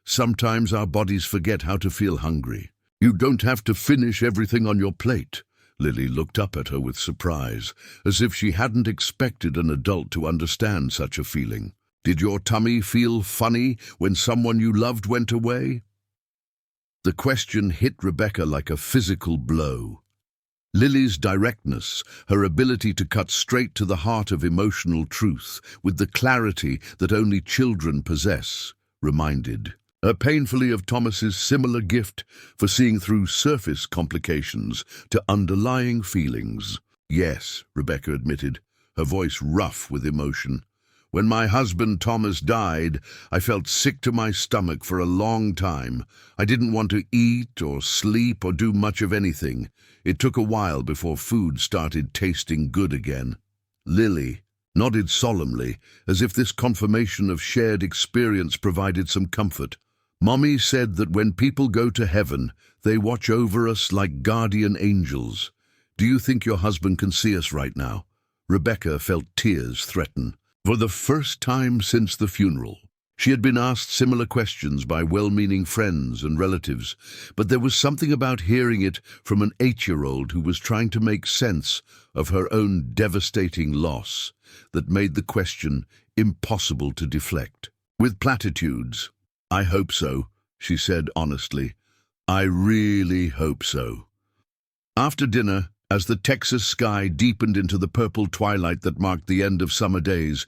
sometimes our bodies forget how to feel hungry. You don't have to finish everything on your plate." Lily looked up at her with surprise, as if she hadn't expected an adult to understand such a feeling. "Did your tummy feel funny when someone you loved went away?" The question hit Rebecca like a physical blow. Lily's directness, her ability to cut straight to the heart of emotional truth with the clarity that only children possess, reminded her painfully of Thomas's similar gift for seeing through surface complications to underlying feelings. "Yes," Rebecca admitted, her voice rough with emotion. "When my husband Thomas died, I felt sick to my stomach for a long time. I didn't want to eat or sleep or do much of anything. It took a while before food started tasting good again." Lily nodded solemnly, as if this confirmation of shared experience provided some comfort. "Mommy said that when people go to heaven, they watch over us like guardian angels. Do you think your husband can see us right now?" Rebecca felt tears threaten. For the first time since the funeral, she had been asked similar questions by well-meaning friends and relatives, but there was something about hearing it from an 8-year-old who was trying to make sense of her own devastating loss that made the question impossible to deflect. With platitudes, "I hope so," she said honestly. "I really hope so." After dinner, as the Texas sky deepened into the purple twilight that marked the end of summer days,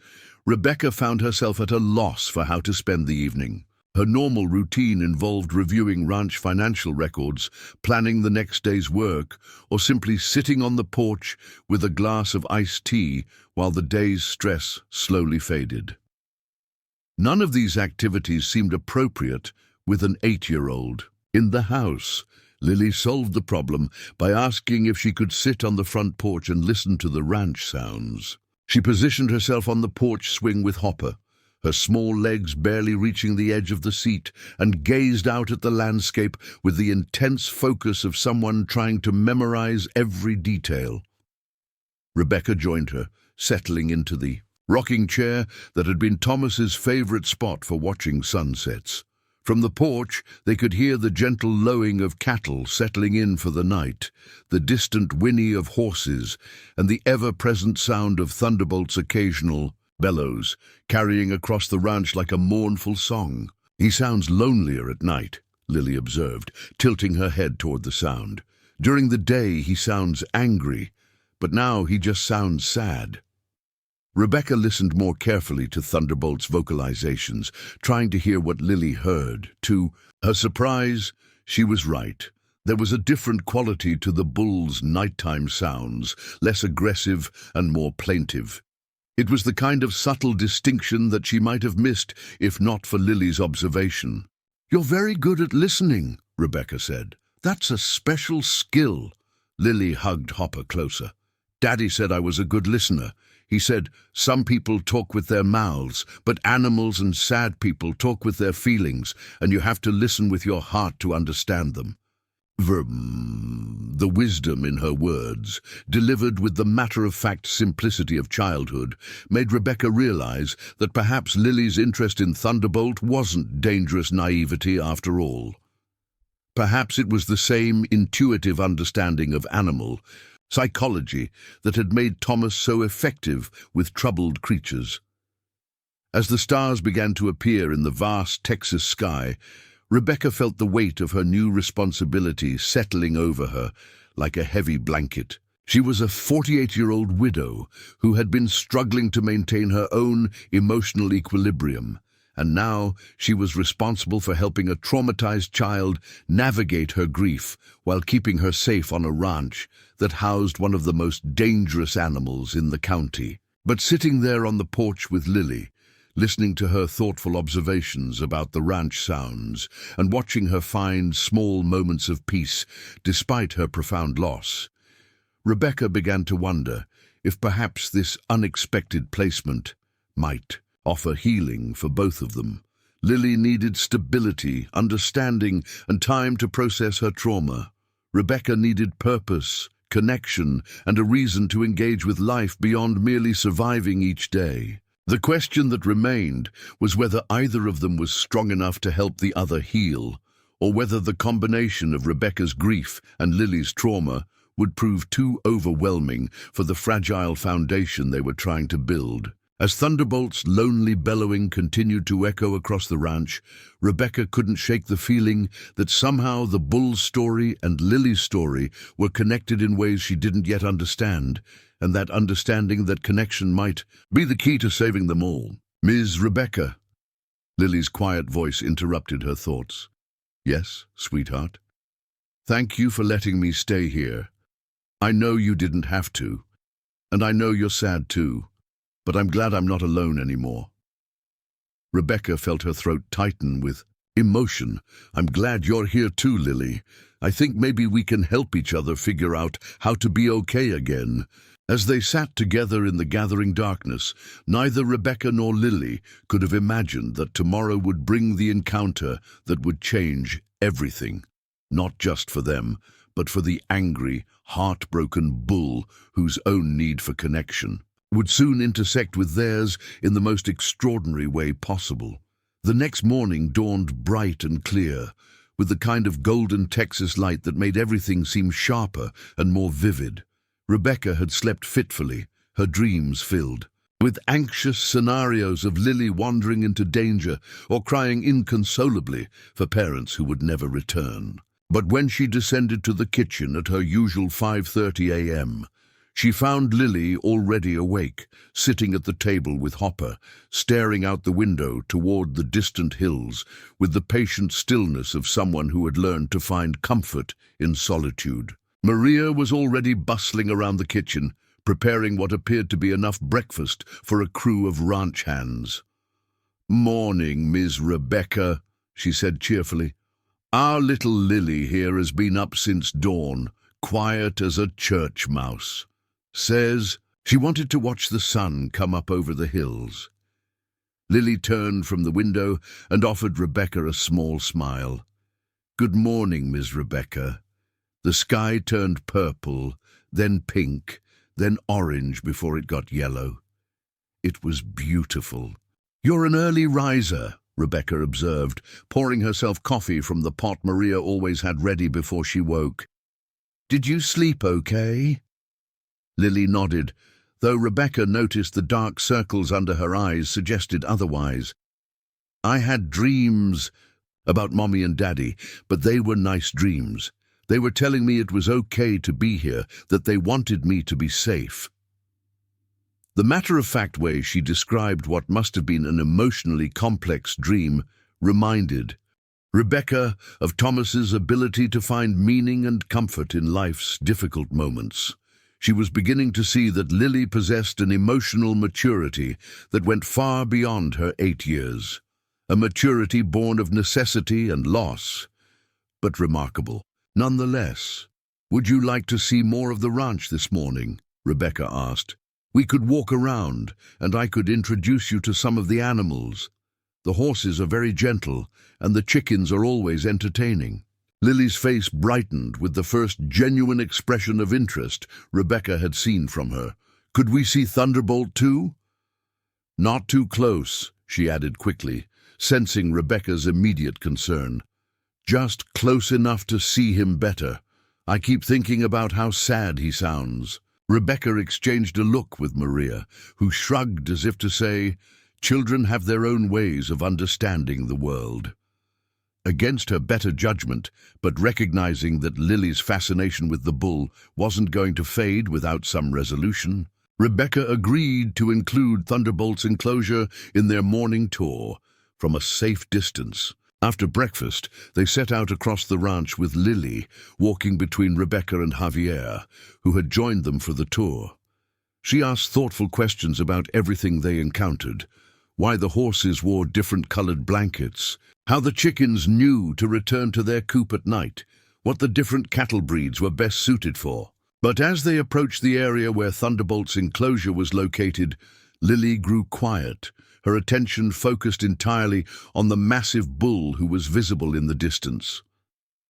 Rebecca found herself at a loss for how to spend the evening. Her normal routine involved reviewing ranch financial records, planning the next day's work, or simply sitting on the porch with a glass of iced tea while the day's stress slowly faded. None of these activities seemed appropriate with an 8-year-old. In the house, Lily solved the problem by asking if she could sit on the front porch and listen to the ranch sounds. She positioned herself on the porch swing with Hopper, her small legs barely reaching the edge of the seat, and gazed out at the landscape with the intense focus of someone trying to memorize every detail. Rebecca joined her, settling into the rocking chair that had been Thomas's favorite spot for watching sunsets. From the porch, they could hear the gentle lowing of cattle settling in for the night, the distant whinny of horses, and the ever-present sound of Thunderbolt's occasional bellows, carrying across the ranch like a mournful song. "He sounds lonelier at night," Lily observed, tilting her head toward the sound. "During the day he sounds angry, but now he just sounds sad." Rebecca listened more carefully to Thunderbolt's vocalizations, trying to hear what Lily heard. To her surprise, she was right. There was a different quality to the bull's nighttime sounds, less aggressive and more plaintive. It was the kind of subtle distinction that she might have missed if not for Lily's observation. "You're very good at listening," Rebecca said. "That's a special skill." Lily hugged Hopper closer. "Daddy said I was a good listener. He said, some people talk with their mouths, but animals and sad people talk with their feelings, and you have to listen with your heart to understand them." The wisdom in her words, delivered with the matter-of-fact simplicity of childhood, made Rebecca realize that perhaps Lily's interest in Thunderbolt wasn't dangerous naivety after all. Perhaps it was the same intuitive understanding of animal psychology that had made Thomas so effective with troubled creatures. As the stars began to appear in the vast Texas sky, Rebecca felt the weight of her new responsibility settling over her like a heavy blanket. She was a 48-year-old widow who had been struggling to maintain her own emotional equilibrium, and now she was responsible for helping a traumatized child navigate her grief while keeping her safe on a ranch that housed one of the most dangerous animals in the county. But sitting there on the porch with Lily, listening to her thoughtful observations about the ranch sounds and watching her find small moments of peace despite her profound loss, Rebecca began to wonder if perhaps this unexpected placement might offer healing for both of them. Lily needed stability, understanding, and time to process her trauma. Rebecca needed purpose, connection, and a reason to engage with life beyond merely surviving each day. The question that remained was whether either of them was strong enough to help the other heal, or whether the combination of Rebecca's grief and Lily's trauma would prove too overwhelming for the fragile foundation they were trying to build. As Thunderbolt's lonely bellowing continued to echo across the ranch, Rebecca couldn't shake the feeling that somehow the bull's story and Lily's story were connected in ways she didn't yet understand, and that understanding, that connection, might be the key to saving them all. "Ms. Rebecca," Lily's quiet voice interrupted her thoughts. "Yes, sweetheart. Thank you for letting me stay here. I know you didn't have to, and I know you're sad too, but I'm glad I'm not alone anymore." Rebecca felt her throat tighten with emotion. "I'm glad you're here too, Lily. I think maybe we can help each other figure out how to be okay again." As they sat together in the gathering darkness, neither Rebecca nor Lily could have imagined that tomorrow would bring the encounter that would change everything, not just for them, but for the angry, heartbroken bull whose own need for connection would soon intersect with theirs in the most extraordinary way possible. The next morning dawned bright and clear, with the kind of golden Texas light that made everything seem sharper and more vivid. Rebecca had slept fitfully, her dreams filled with anxious scenarios of Lily wandering into danger or crying inconsolably for parents who would never return. But when she descended to the kitchen at her usual 5:30 a.m., She found Lily already awake, sitting at the table with Hopper, staring out the window toward the distant hills with the patient stillness of someone who had learned to find comfort in solitude. Maria was already bustling around the kitchen, preparing what appeared to be enough breakfast for a crew of ranch hands. "Morning, Miss Rebecca," she said cheerfully. "Our little Lily here has been up since dawn, quiet as a church mouse. Says she wanted to watch the sun come up over the hills." Lily turned from the window and offered Rebecca a small smile. "Good morning, Miss Rebecca." The sky turned purple, then pink, then orange before it got yellow. It was beautiful. "You're an early riser," Rebecca observed, pouring herself coffee from the pot Maria always had ready before she woke. "Did you sleep okay?" Lily nodded, though Rebecca noticed the dark circles under her eyes suggested otherwise. "I had dreams about Mommy and Daddy, but they were nice dreams. They were telling me it was okay to be here, that they wanted me to be safe." The matter-of-fact way she described what must have been an emotionally complex dream reminded Rebecca of Thomas's ability to find meaning and comfort in life's difficult moments. She was beginning to see that Lily possessed an emotional maturity that went far beyond her 8 years, a maturity born of necessity and loss, but remarkable nonetheless. "Would you like to see more of the ranch this morning?" Rebecca asked. "We could walk around, and I could introduce you to some of the animals. The horses are very gentle, and the chickens are always entertaining." Lily's face brightened with the first genuine expression of interest Rebecca had seen from her. "Could we see Thunderbolt too?" "Not too close," she added quickly, sensing Rebecca's immediate concern. "Just close enough to see him better. I keep thinking about how sad he sounds." Rebecca exchanged a look with Maria, who shrugged as if to say, "Children have their own ways of understanding the world." Against her better judgment, but recognizing that Lily's fascination with the bull wasn't going to fade without some resolution, Rebecca agreed to include Thunderbolt's enclosure in their morning tour from a safe distance. After breakfast, they set out across the ranch with Lily, walking between Rebecca and Javier, who had joined them for the tour. She asked thoughtful questions about everything they encountered: why the horses wore different-colored blankets, how the chickens knew to return to their coop at night, what the different cattle breeds were best suited for. But as they approached the area where Thunderbolt's enclosure was located, Lily grew quiet, her attention focused entirely on the massive bull who was visible in the distance.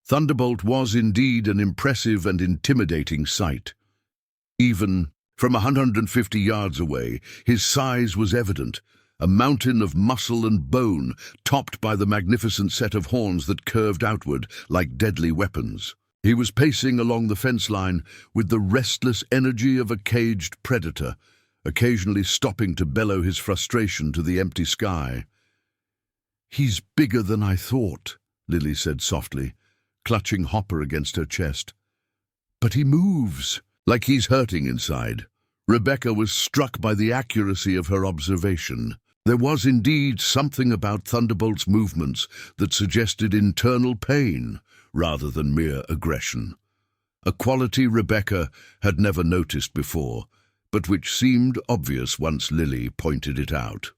Thunderbolt was indeed an impressive and intimidating sight. Even from 150 yards away, his size was evident, a mountain of muscle and bone topped by the magnificent set of horns that curved outward like deadly weapons. He was pacing along the fence line with the restless energy of a caged predator, occasionally stopping to bellow his frustration to the empty sky. "He's bigger than I thought," Lily said softly, clutching Hopper against her chest. "But he moves, like he's hurting inside." Rebecca was struck by the accuracy of her observation. There was indeed something about Thunderbolt's movements that suggested internal pain rather than mere aggression, a quality Rebecca had never noticed before, but which seemed obvious once Lily pointed it out.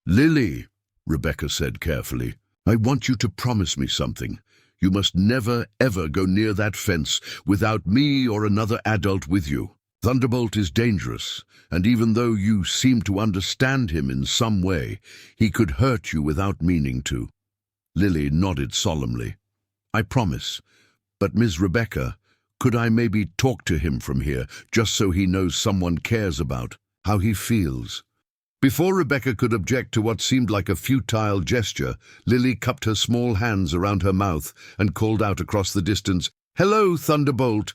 "Lily," Rebecca said carefully, "I want you to promise me something. You must never, ever go near that fence without me or another adult with you. Thunderbolt is dangerous, and even though you seem to understand him in some way, he could hurt you without meaning to." Lily nodded solemnly. "I promise. But Ms. Rebecca, could I maybe talk to him from here, just so he knows someone cares about how he feels?" Before Rebecca could object to what seemed like a futile gesture, Lily cupped her small hands around her mouth and called out across the distance, "Hello, Thunderbolt.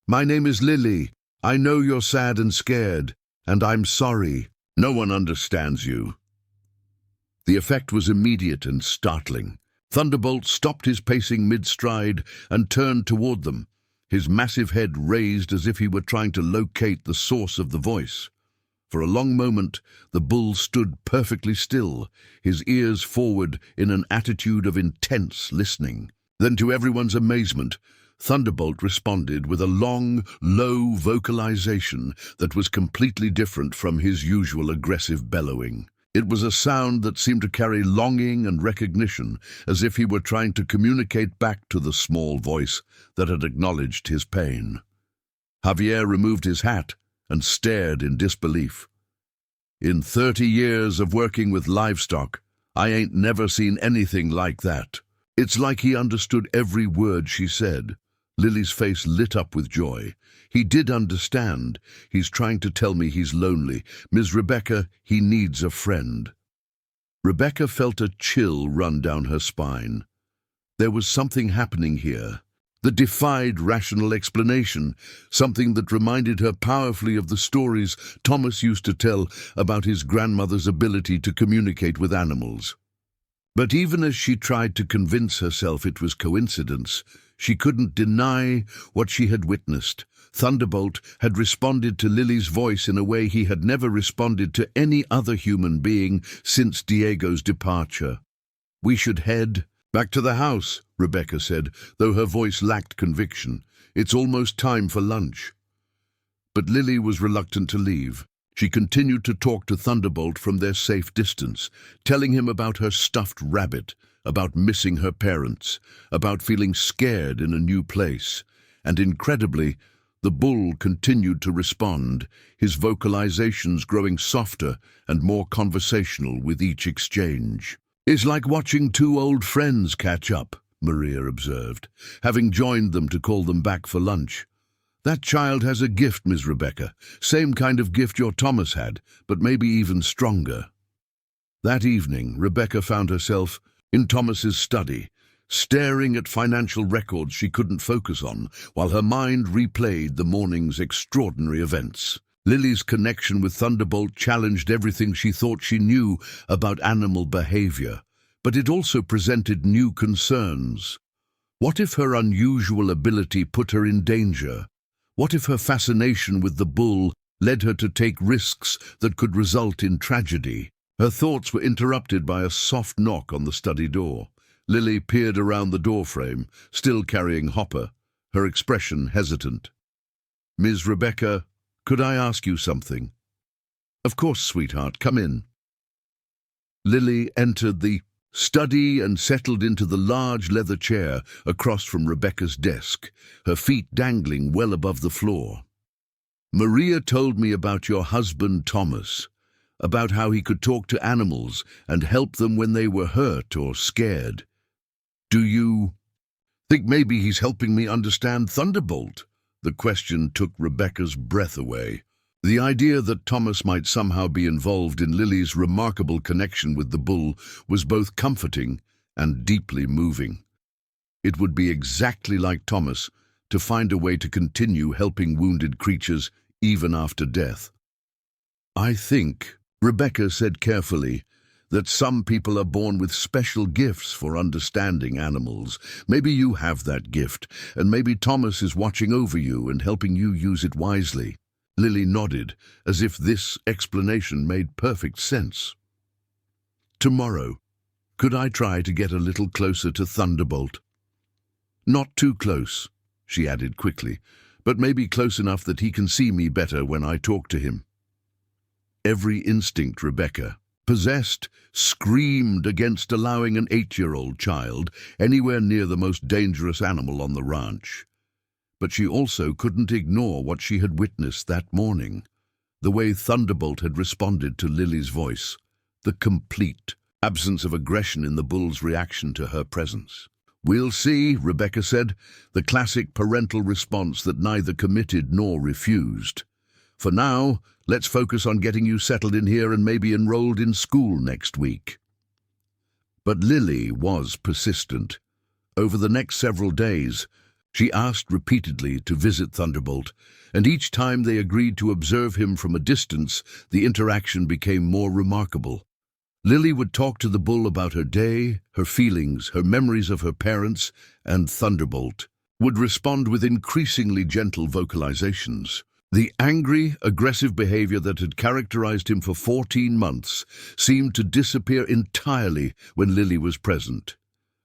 My name is Lily. I know you're sad and scared, and I'm sorry. No one understands you." The effect was immediate and startling. Thunderbolt stopped his pacing mid-stride and turned toward them, his massive head raised as if he were trying to locate the source of the voice. For a long moment, the bull stood perfectly still, his ears forward in an attitude of intense listening. Then, to everyone's amazement, Thunderbolt responded with a long, low vocalization that was completely different from his usual aggressive bellowing. It was a sound that seemed to carry longing and recognition, as if he were trying to communicate back to the small voice that had acknowledged his pain. Javier removed his hat and stared in disbelief. "In 30 years of working with livestock, I ain't never seen anything like that." It's like he understood every word she said. Lily's face lit up with joy. "He did understand. He's trying to tell me he's lonely. Ms. Rebecca, he needs a friend." Rebecca felt a chill run down her spine. There was something happening here that defied rational explanation, something that reminded her powerfully of the stories Thomas used to tell about his grandmother's ability to communicate with animals. But even as she tried to convince herself it was coincidence, she couldn't deny what she had witnessed. Thunderbolt had responded to Lily's voice in a way he had never responded to any other human being since Diego's departure. "We should head back to the house," Rebecca said, though her voice lacked conviction. "It's almost time for lunch." But Lily was reluctant to leave. She continued to talk to Thunderbolt from their safe distance, telling him about her stuffed rabbit, about missing her parents, about feeling scared in a new place. And incredibly, the bull continued to respond, his vocalizations growing softer and more conversational with each exchange. "It's like watching two old friends catch up," Maria observed, having joined them to call them back for lunch. "That child has a gift, Miss Rebecca, same kind of gift your Thomas had, but maybe even stronger." That evening, Rebecca found herself in Thomas's study, staring at financial records she couldn't focus on, while her mind replayed the morning's extraordinary events. Lily's connection with Thunderbolt challenged everything she thought she knew about animal behavior, but it also presented new concerns. What if her unusual ability put her in danger? What if her fascination with the bull led her to take risks that could result in tragedy? Her thoughts were interrupted by a soft knock on the study door. Lily peered around the doorframe, still carrying Hopper, her expression hesitant. "Ms. Rebecca, could I ask you something?" "Of course, sweetheart, come in." Lily entered the study and settled into the large leather chair across from Rebecca's desk, her feet dangling well above the floor. "Maria told me about your husband, Thomas, about how he could talk to animals and help them when they were hurt or scared. Do you think maybe he's helping me understand Thunderbolt?" The question took Rebecca's breath away. The idea that Thomas might somehow be involved in Lily's remarkable connection with the bull was both comforting and deeply moving. It would be exactly like Thomas to find a way to continue helping wounded creatures even after death. "I think," Rebecca said carefully, "that some people are born with special gifts for understanding animals. Maybe you have that gift, and maybe Thomas is watching over you and helping you use it wisely." Lily nodded, as if this explanation made perfect sense. "Tomorrow, could I try to get a little closer to Thunderbolt?" "Not too close," she added quickly, "but maybe close enough that he can see me better when I talk to him." Every instinct Rebecca possessed screamed against allowing an 8-year-old child anywhere near the most dangerous animal on the ranch. But she also couldn't ignore what she had witnessed that morning, the way Thunderbolt had responded to Lily's voice, the complete absence of aggression in the bull's reaction to her presence. "We'll see," Rebecca said, the classic parental response that neither committed nor refused. "For now, let's focus on getting you settled in here and maybe enrolled in school next week." But Lily was persistent. Over the next several days, she asked repeatedly to visit Thunderbolt, and each time they agreed to observe him from a distance, the interaction became more remarkable. Lily would talk to the bull about her day, her feelings, her memories of her parents, and Thunderbolt. would respond with increasingly gentle vocalizations. The angry, aggressive behavior that had characterized him for 14 months seemed to disappear entirely when Lily was present.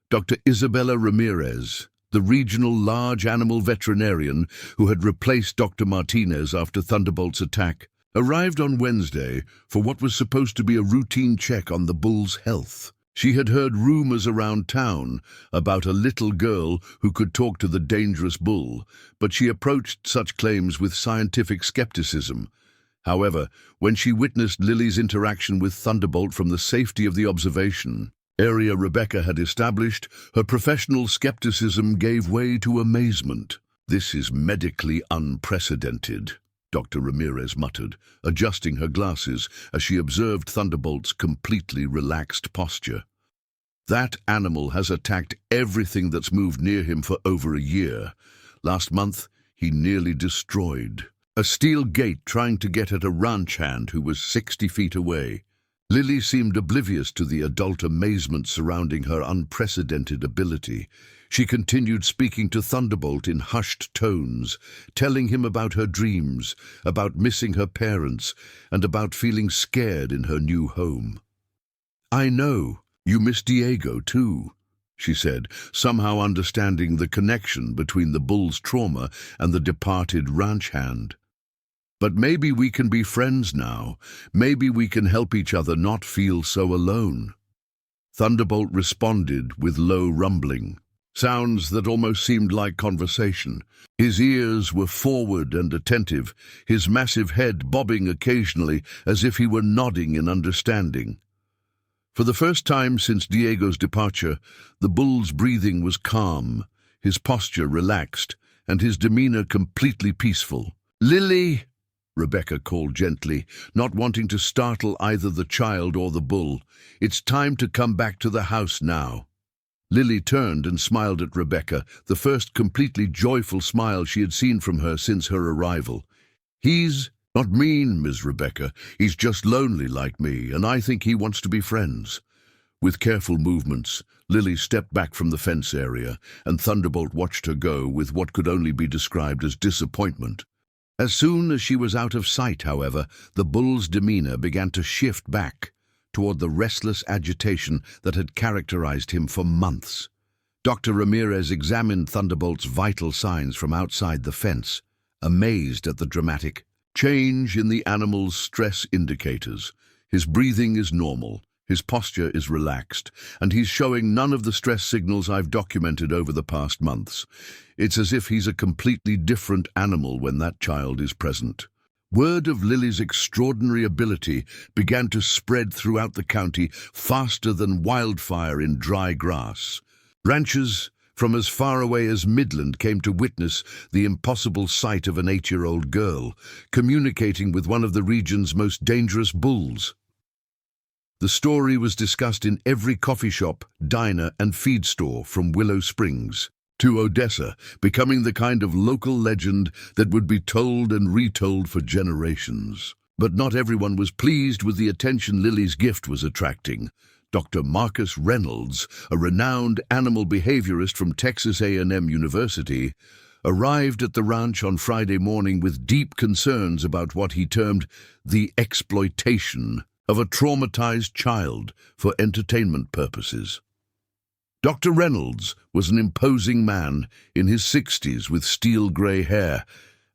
Dr. Isabella Ramirez, the regional large animal veterinarian who had replaced Dr. Martinez after Thunderbolt's attack, arrived on Wednesday for what was supposed to be a routine check on the bull's health. She had heard rumors around town about a little girl who could talk to the dangerous bull, but she approached such claims with scientific skepticism. However, when she witnessed Lily's interaction with Thunderbolt from the safety of the observation area Rebecca had established, her professional skepticism gave way to amazement. "This is medically unprecedented," Dr. Ramirez muttered, adjusting her glasses as she observed Thunderbolt's completely relaxed posture. "That animal has attacked everything that's moved near him for over a year. Last month, he nearly destroyed a steel gate trying to get at a ranch hand who was 60 feet away." Lily seemed oblivious to the adult amazement surrounding her unprecedented ability. She continued speaking to Thunderbolt in hushed tones, telling him about her dreams, about missing her parents, and about feeling scared in her new home. "I know, you miss Diego too," she said, somehow understanding the connection between the bull's trauma and the departed ranch hand. "But maybe we can be friends now. Maybe we can help each other not feel so alone." Thunderbolt responded with low rumbling, sounds that almost seemed like conversation. His ears were forward and attentive, his massive head bobbing occasionally as if he were nodding in understanding. For the first time since Diego's departure, the bull's breathing was calm, his posture relaxed, and his demeanor completely peaceful. "Lily!" Rebecca called gently, not wanting to startle either the child or the bull. "It's time to come back to the house now." Lily turned and smiled at Rebecca, the first completely joyful smile she had seen from her since her arrival. "He's not mean, Miss Rebecca. He's just lonely like me, and I think he wants to be friends." With careful movements, Lily stepped back from the fence area, and Thunderbolt watched her go with what could only be described as disappointment. As soon as she was out of sight, however, the bull's demeanor began to shift back toward the restless agitation that had characterized him for months. Dr. Ramirez examined Thunderbolt's vital signs from outside the fence, amazed at the dramatic change in the animal's stress indicators. His breathing is normal, his posture is relaxed, and he's showing none of the stress signals I've documented over the past months. It's as if he's a completely different animal when that child is present. Word of Lily's extraordinary ability began to spread throughout the county faster than wildfire in dry grass. Ranchers from as far away as Midland came to witness the impossible sight of an 8-year-old girl communicating with one of the region's most dangerous bulls. The story was discussed in every coffee shop, diner, and feed store from Willow Springs to Odessa, becoming the kind of local legend that would be told and retold for generations. But not everyone was pleased with the attention Lily's gift was attracting. Dr. Marcus Reynolds, a renowned animal behaviorist from Texas A&M University, arrived at the ranch on Friday morning with deep concerns about what he termed the exploitation of a traumatized child for entertainment purposes. Dr. Reynolds was an imposing man in his 60s with steel-gray hair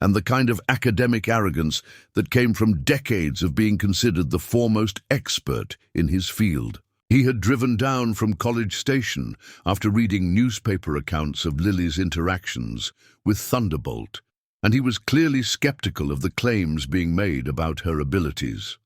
and the kind of academic arrogance that came from decades of being considered the foremost expert in his field. He had driven down from College Station after reading newspaper accounts of Lily's interactions with Thunderbolt, and he was clearly skeptical of the claims being made about her abilities.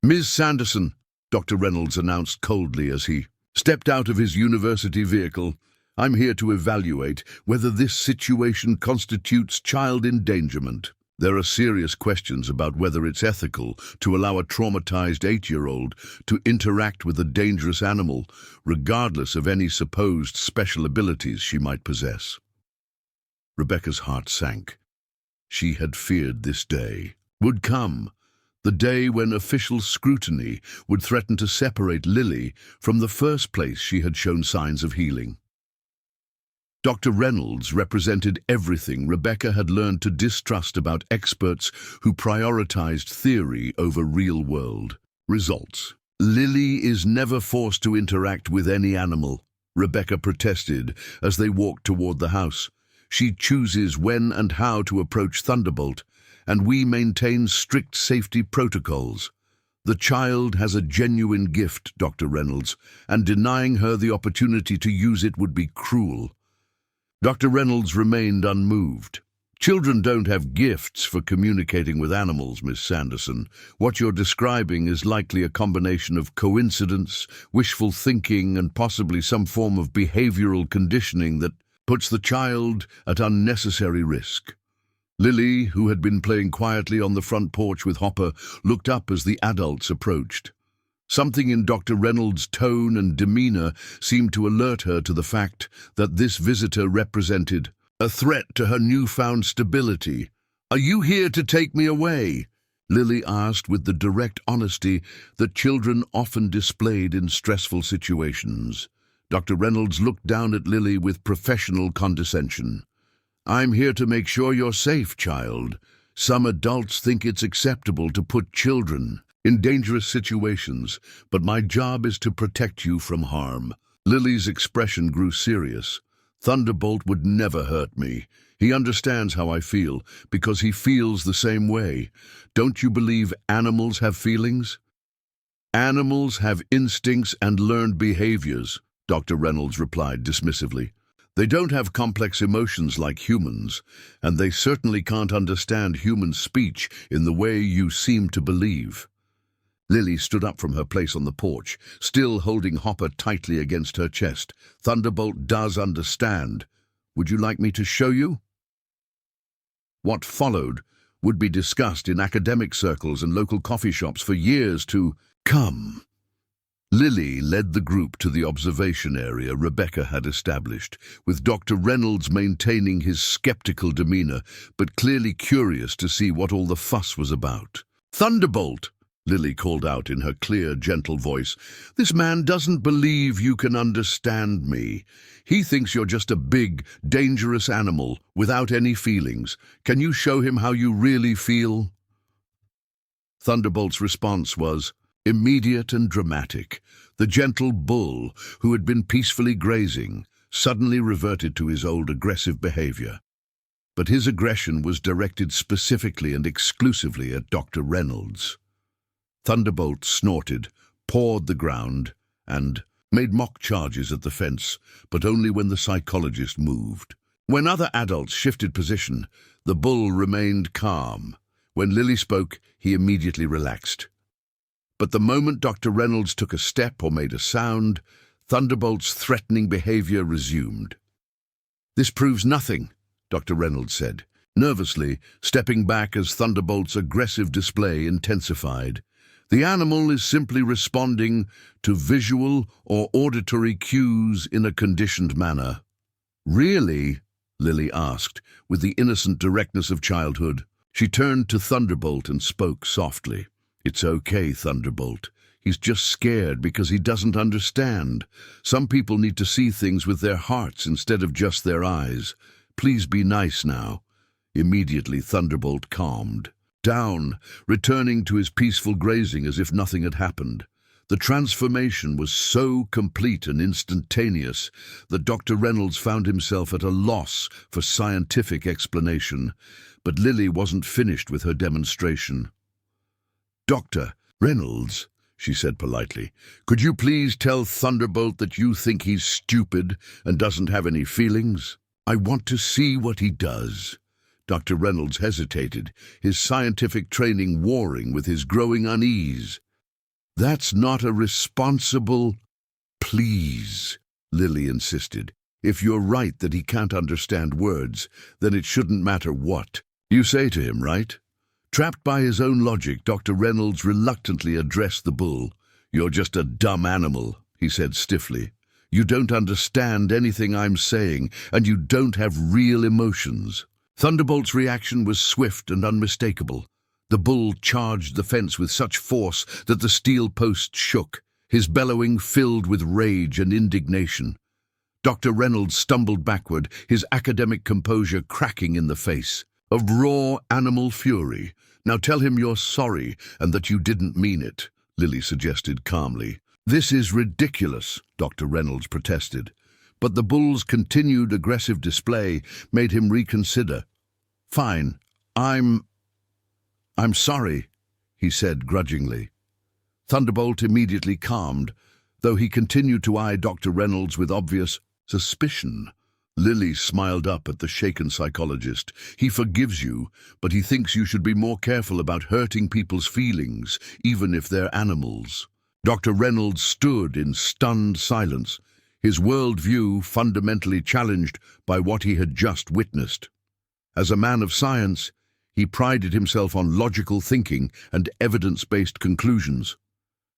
"Ms. Sanderson," Dr. Reynolds announced coldly as he stepped out of his university vehicle, "I'm here to evaluate whether this situation constitutes child endangerment. There are serious questions about whether it's ethical to allow a traumatized 8-year-old to interact with a dangerous animal, regardless of any supposed special abilities she might possess." Rebecca's heart sank. She had feared this day would come, the day when official scrutiny would threaten to separate Lily from the first place she had shown signs of healing. Dr. Reynolds represented everything Rebecca had learned to distrust about experts who prioritized theory over real-world results. Lily is never forced to interact with any animal, Rebecca protested as they walked toward the house. She chooses when and how to approach Thunderbolt, and we maintain strict safety protocols. The child has a genuine gift, Dr. Reynolds, and denying her the opportunity to use it would be cruel. Dr. Reynolds remained unmoved. Children don't have gifts for communicating with animals, Miss Sanderson. What you're describing is likely a combination of coincidence, wishful thinking, and possibly some form of behavioral conditioning that puts the child at unnecessary risk. Lily, who had been playing quietly on the front porch with Hopper, looked up as the adults approached. Something in Dr. Reynolds' tone and demeanor seemed to alert her to the fact that this visitor represented a threat to her newfound stability. "Are you here to take me away?" Lily asked with the direct honesty that children often displayed in stressful situations. Dr. Reynolds looked down at Lily with professional condescension. "I'm here to make sure you're safe, child. Some adults think it's acceptable to put children in dangerous situations, but my job is to protect you from harm." Lily's expression grew serious. "Thunderbolt would never hurt me. He understands how I feel, because he feels the same way. Don't you believe animals have feelings?" "Animals have instincts and learned behaviors," Dr. Reynolds replied dismissively. "They don't have complex emotions like humans, and they certainly can't understand human speech in the way you seem to believe." Lily stood up from her place on the porch, still holding Hopper tightly against her chest. "Thunderbolt does understand. Would you like me to show you?" What followed would be discussed in academic circles and local coffee shops for years to come. Lily led the group to the observation area Rebecca had established, with Dr. Reynolds maintaining his skeptical demeanor, but clearly curious to see what all the fuss was about. "Thunderbolt!" Lily called out in her clear, gentle voice. "This man doesn't believe you can understand me. He thinks you're just a big, dangerous animal without any feelings. Can you show him how you really feel?" Thunderbolt's response was immediate and dramatic. The gentle bull, who had been peacefully grazing, suddenly reverted to his old aggressive behavior. But his aggression was directed specifically and exclusively at Dr. Reynolds. Thunderbolt snorted, pawed the ground, and made mock charges at the fence, but only when the psychologist moved. When other adults shifted position, the bull remained calm. When Lily spoke, he immediately relaxed. But the moment Dr. Reynolds took a step or made a sound, Thunderbolt's threatening behavior resumed. "This proves nothing," Dr. Reynolds said, nervously stepping back as Thunderbolt's aggressive display intensified. "The animal is simply responding to visual or auditory cues in a conditioned manner." "Really?" Lily asked, with the innocent directness of childhood. She turned to Thunderbolt and spoke softly. "It's okay, Thunderbolt. He's just scared because he doesn't understand. Some people need to see things with their hearts instead of just their eyes. Please be nice now." Immediately, Thunderbolt calmed down, returning to his peaceful grazing as if nothing had happened. The transformation was so complete and instantaneous that Dr. Reynolds found himself at a loss for scientific explanation, but Lily wasn't finished with her demonstration. "Dr. Reynolds," she said politely, "could you please tell Thunderbolt that you think he's stupid and doesn't have any feelings? I want to see what he does." Dr. Reynolds hesitated, his scientific training warring with his growing unease. "That's not a responsible—" "Please," Lily insisted. "If you're right that he can't understand words, then it shouldn't matter what you say to him, right?" Trapped by his own logic, Dr. Reynolds reluctantly addressed the bull. "You're just a dumb animal," he said stiffly. "You don't understand anything I'm saying, and you don't have real emotions." Thunderbolt's reaction was swift and unmistakable. The bull charged the fence with such force that the steel post shook, his bellowing filled with rage and indignation. Dr. Reynolds stumbled backward, his academic composure cracking in the face of raw animal fury. "Now tell him you're sorry and that you didn't mean it," Lily suggested calmly. "This is ridiculous," Dr. Reynolds protested, but the bull's continued aggressive display made him reconsider. "Fine, I'm sorry," he said grudgingly. Thunderbolt immediately calmed, though he continued to eye Dr. Reynolds with obvious suspicion. Lily smiled up at the shaken psychologist. "He forgives you, but he thinks you should be more careful about hurting people's feelings, even if they're animals." Dr. Reynolds stood in stunned silence, his worldview fundamentally challenged by what he had just witnessed. As a man of science, he prided himself on logical thinking and evidence-based conclusions.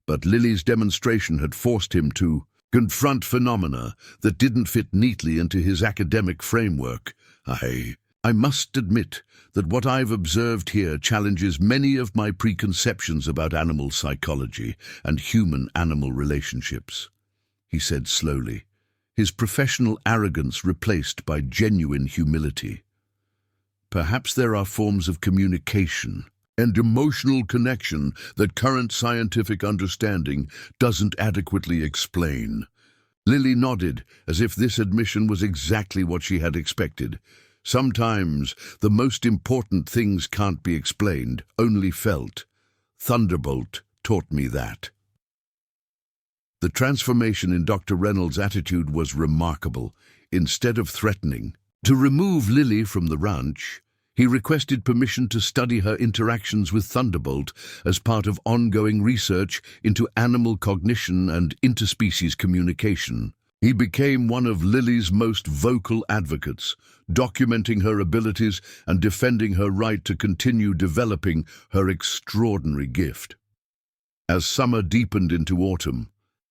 But Lily's demonstration had forced him to confront phenomena that didn't fit neatly into his academic framework. I must admit that what I've observed here challenges many of my preconceptions about animal psychology and human-animal relationships," he said slowly, his professional arrogance replaced by genuine humility. "Perhaps there are forms of communication and emotional connection that current scientific understanding doesn't adequately explain." Lily nodded, as if this admission was exactly what she had expected. "Sometimes the most important things can't be explained, only felt. Thunderbolt taught me that." The transformation in Dr. Reynolds' attitude was remarkable. Instead of threatening to remove Lily from the ranch, he requested permission to study her interactions with Thunderbolt as part of ongoing research into animal cognition and interspecies communication. He became one of Lily's most vocal advocates, documenting her abilities and defending her right to continue developing her extraordinary gift. As summer deepened into autumn,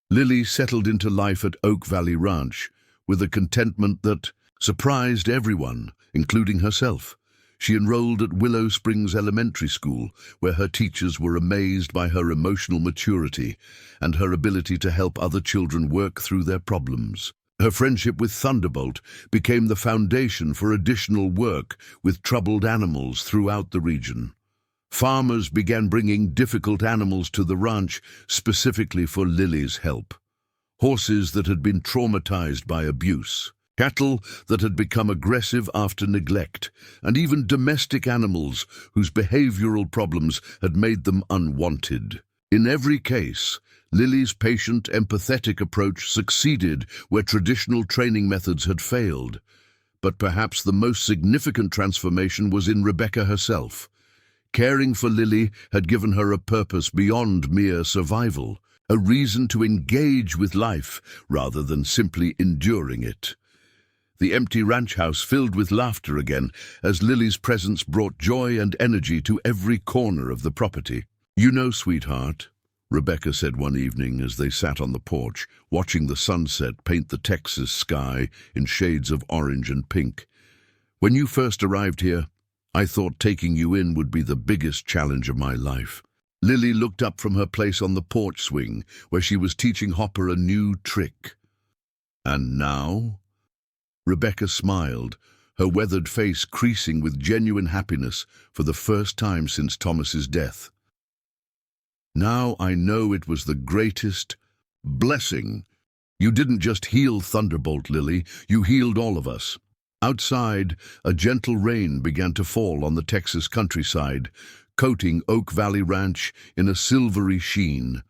Lily settled into life at Oak Valley Ranch with a contentment that surprised everyone, including herself. She enrolled at Willow Springs Elementary School, where her teachers were amazed by her emotional maturity and her ability to help other children work through their problems. Her friendship with Thunderbolt became the foundation for additional work with troubled animals throughout the region. Farmers began bringing difficult animals to the ranch specifically for Lily's help. Horses that had been traumatized by abuse, cattle that had become aggressive after neglect, and even domestic animals whose behavioral problems had made them unwanted. In every case, Lily's patient, empathetic approach succeeded where traditional training methods had failed. But perhaps the most significant transformation was in Rebecca herself. Caring for Lily had given her a purpose beyond mere survival, a reason to engage with life rather than simply enduring it. The empty ranch house filled with laughter again as Lily's presence brought joy and energy to every corner of the property. "You know, sweetheart," Rebecca said one evening as they sat on the porch, watching the sunset paint the Texas sky in shades of orange and pink, "when you first arrived here, I thought taking you in would be the biggest challenge of my life." Lily looked up from her place on the porch swing, where she was teaching Hopper a new trick. "And now?" Rebecca smiled, her weathered face creasing with genuine happiness for the first time since Thomas's death. "Now I know it was the greatest blessing. You didn't just heal Thunderbolt, Lily, you healed all of us." Outside, a gentle rain began to fall on the Texas countryside, coating Oak Valley Ranch in a silvery sheen.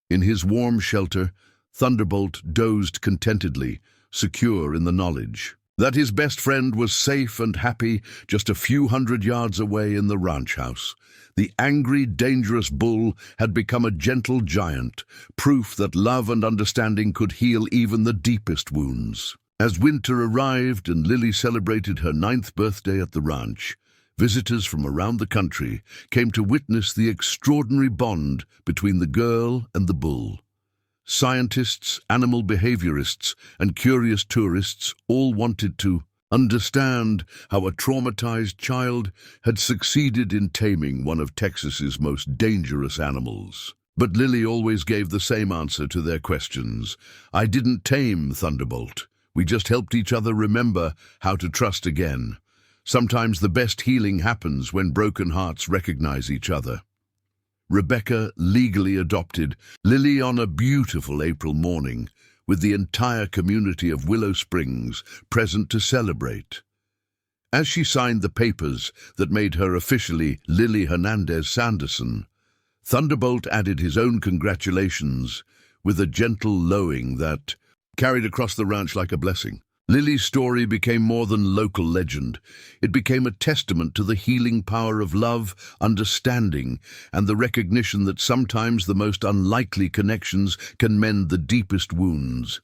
In his warm shelter, Thunderbolt dozed contentedly, secure in the knowledge that his best friend was safe and happy just a few hundred yards away in the ranch house. The angry, dangerous bull had become a gentle giant, proof that love and understanding could heal even the deepest wounds. As winter arrived and Lily celebrated her 9th birthday at the ranch, visitors from around the country came to witness the extraordinary bond between the girl and the bull. Scientists, animal behaviorists, and curious tourists all wanted to understand how a traumatized child had succeeded in taming one of Texas's most dangerous animals. But Lily always gave the same answer to their questions. "I didn't tame Thunderbolt. We just helped each other remember how to trust again. Sometimes the best healing happens when broken hearts recognize each other. Rebecca legally adopted Lily on a beautiful April morning, with the entire community of Willow Springs present to celebrate. As she signed the papers that made her officially Lily Hernandez Sanderson, Thunderbolt added his own congratulations with a gentle lowing that carried across the ranch like a blessing. Lily's story became more than local legend. It became a testament to the healing power of love, understanding, and the recognition that sometimes the most unlikely connections can mend the deepest wounds.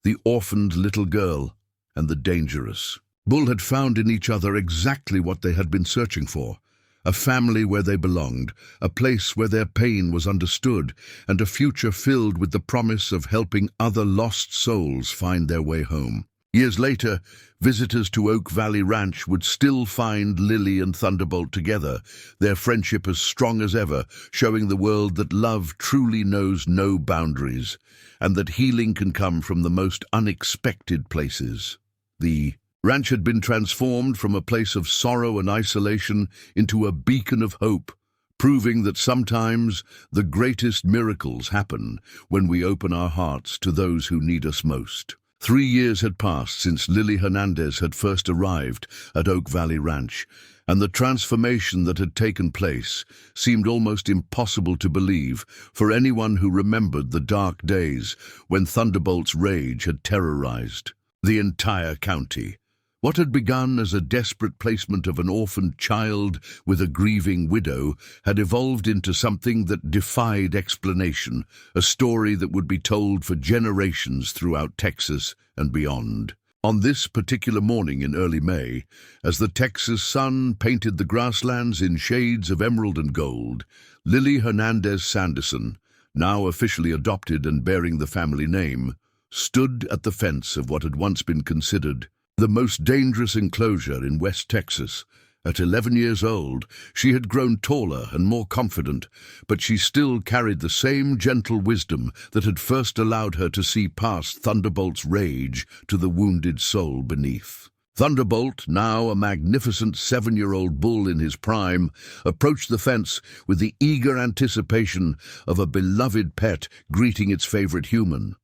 The orphaned little girl and the dangerous bull had found in each other exactly what they had been searching for. A family where they belonged, a place where their pain was understood, and a future filled with the promise of helping other lost souls find their way home. Years later, visitors to Oak Valley Ranch would still find Lily and Thunderbolt together, their friendship as strong as ever, showing the world that love truly knows no boundaries, and that healing can come from the most unexpected places. The ranch had been transformed from a place of sorrow and isolation into a beacon of hope, proving that sometimes the greatest miracles happen when we open our hearts to those who need us most. 3 years had passed since Lily Hernandez had first arrived at Oak Valley Ranch, and the transformation that had taken place seemed almost impossible to believe for anyone who remembered the dark days when Thunderbolt's rage had terrorized the entire county. What had begun as a desperate placement of an orphaned child with a grieving widow had evolved into something that defied explanation, a story that would be told for generations throughout Texas and beyond. On this particular morning in early May, as the Texas sun painted the grasslands in shades of emerald and gold, Lily Hernandez Sanderson, now officially adopted and bearing the family name, stood at the fence of what had once been considered the most dangerous enclosure in West Texas. At 11 years old, she had grown taller and more confident, but she still carried the same gentle wisdom that had first allowed her to see past Thunderbolt's rage to the wounded soul beneath. Thunderbolt, now a magnificent 7-year-old bull in his prime, approached the fence with the eager anticipation of a beloved pet greeting its favorite human.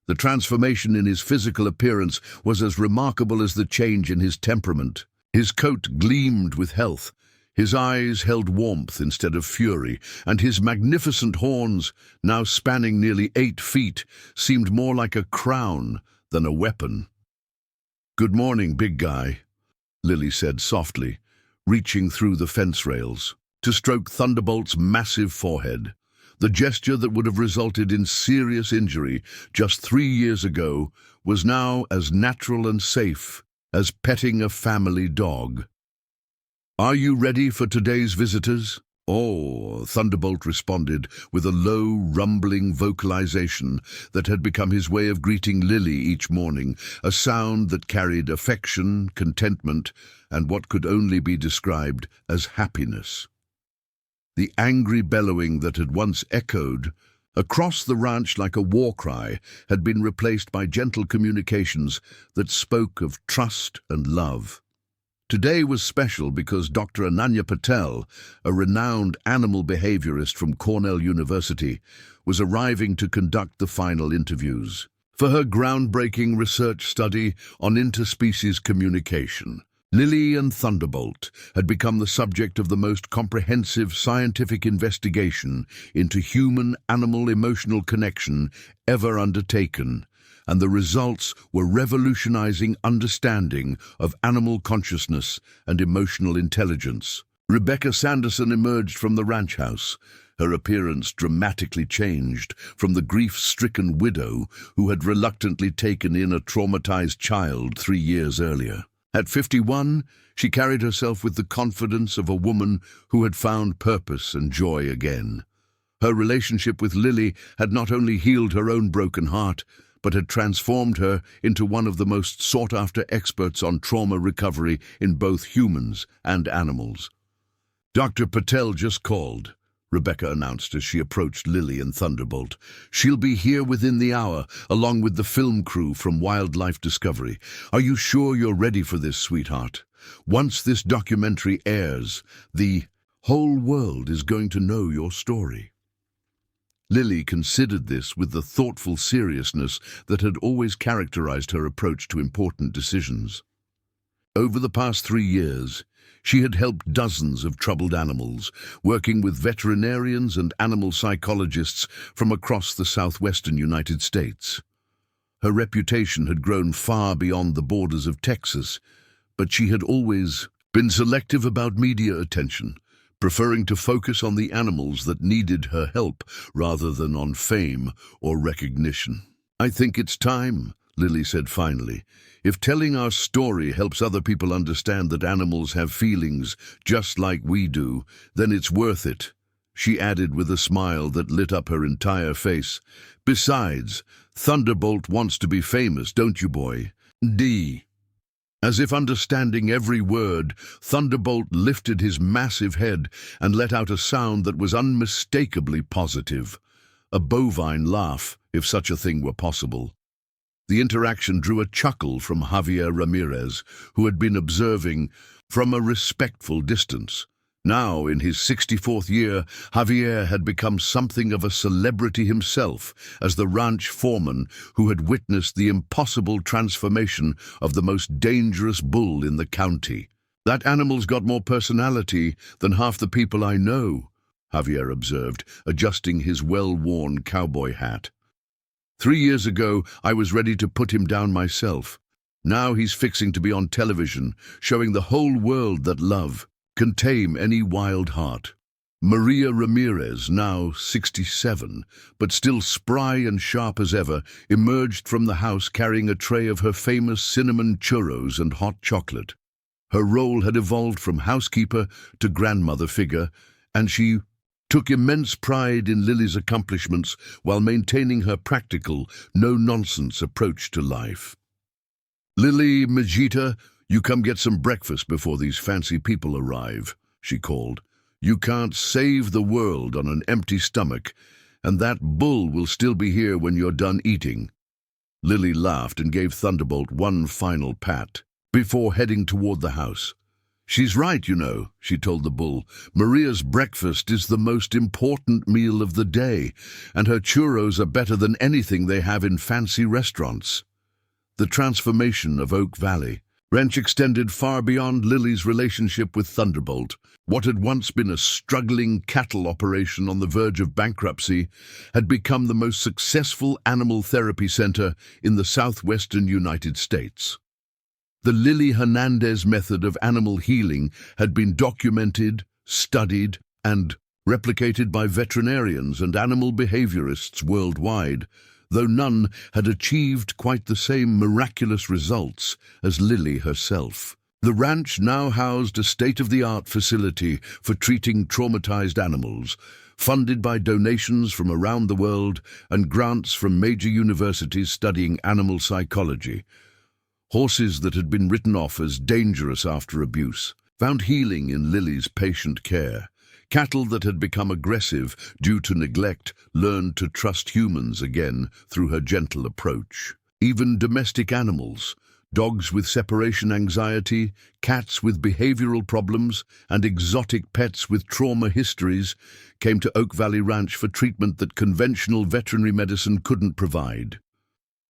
The transformation in his physical appearance was as remarkable as the change in his temperament. His coat gleamed with health, his eyes held warmth instead of fury, and his magnificent horns, now spanning nearly 8 feet, seemed more like a crown than a weapon. "Good morning, big guy," Lily said softly, reaching through the fence rails to stroke Thunderbolt's massive forehead. The gesture that would have resulted in serious injury just 3 years ago was now as natural and safe as petting a family dog. "Are you ready for today's visitors?" "Oh," Thunderbolt responded with a low, rumbling vocalization that had become his way of greeting Lily each morning, a sound that carried affection, contentment, and what could only be described as happiness. The angry bellowing that had once echoed across the ranch like a war cry had been replaced by gentle communications that spoke of trust and love. Today was special because Dr. Ananya Patel, a renowned animal behaviorist from Cornell University, was arriving to conduct the final interviews for her groundbreaking research study on interspecies communication. Lily and Thunderbolt had become the subject of the most comprehensive scientific investigation into human-animal emotional connection ever undertaken, and the results were revolutionizing understanding of animal consciousness and emotional intelligence. Rebecca Sanderson emerged from the ranch house. Her appearance dramatically changed from the grief-stricken widow who had reluctantly taken in a traumatized child 3 years earlier. At 51, she carried herself with the confidence of a woman who had found purpose and joy again. Her relationship with Lily had not only healed her own broken heart, but had transformed her into one of the most sought-after experts on trauma recovery in both humans and animals. "Dr. Patel just called," Rebecca announced as she approached Lily and Thunderbolt. "She'll be here within the hour, along with the film crew from Wildlife Discovery. Are you sure you're ready for this, sweetheart? Once this documentary airs, the whole world is going to know your story." Lily considered this with the thoughtful seriousness that had always characterized her approach to important decisions. Over the past 3 years, she had helped dozens of troubled animals, working with veterinarians and animal psychologists from across the southwestern United States. Her reputation had grown far beyond the borders of Texas, but she had always been selective about media attention, preferring to focus on the animals that needed her help rather than on fame or recognition. "I think it's time," Lily said finally. "If telling our story helps other people understand that animals have feelings just like we do, then it's worth it," she added with a smile that lit up her entire face. "Besides, Thunderbolt wants to be famous, don't you, boy? D." As if understanding every word, Thunderbolt lifted his massive head and let out a sound that was unmistakably positive. A bovine laugh, if such a thing were possible. The interaction drew a chuckle from Javier Ramirez, who had been observing from a respectful distance. Now, in his 64th year, Javier had become something of a celebrity himself as the ranch foreman who had witnessed the impossible transformation of the most dangerous bull in the county. "That animal's got more personality than half the people I know," Javier observed, adjusting his well-worn cowboy hat. "3 years ago, I was ready to put him down myself. Now he's fixing to be on television, showing the whole world that love can tame any wild heart." Maria Ramirez, now 67, but still spry and sharp as ever, emerged from the house carrying a tray of her famous cinnamon churros and hot chocolate. Her role had evolved from housekeeper to grandmother figure, and she took immense pride in Lily's accomplishments while maintaining her practical, no-nonsense approach to life. "Lily, Majita, you come get some breakfast before these fancy people arrive," she called. "You can't save the world on an empty stomach, and that bull will still be here when you're done eating." Lily laughed and gave Thunderbolt one final pat before heading toward the house. "She's right, you know," she told the bull. "Maria's breakfast is the most important meal of the day, and her churros are better than anything they have in fancy restaurants." The transformation of Oak Valley Ranch extended far beyond Lily's relationship with Thunderbolt. What had once been a struggling cattle operation on the verge of bankruptcy had become the most successful animal therapy center in the southwestern United States. The Lily Hernandez method of animal healing had been documented, studied, and replicated by veterinarians and animal behaviorists worldwide, though none had achieved quite the same miraculous results as Lily herself. The ranch now housed a state-of-the-art facility for treating traumatized animals, funded by donations from around the world and grants from major universities studying animal psychology. Horses that had been written off as dangerous after abuse found healing in Lily's patient care. Cattle that had become aggressive due to neglect learned to trust humans again through her gentle approach. Even domestic animals, dogs with separation anxiety, cats with behavioral problems, and exotic pets with trauma histories, came to Oak Valley Ranch for treatment that conventional veterinary medicine couldn't provide.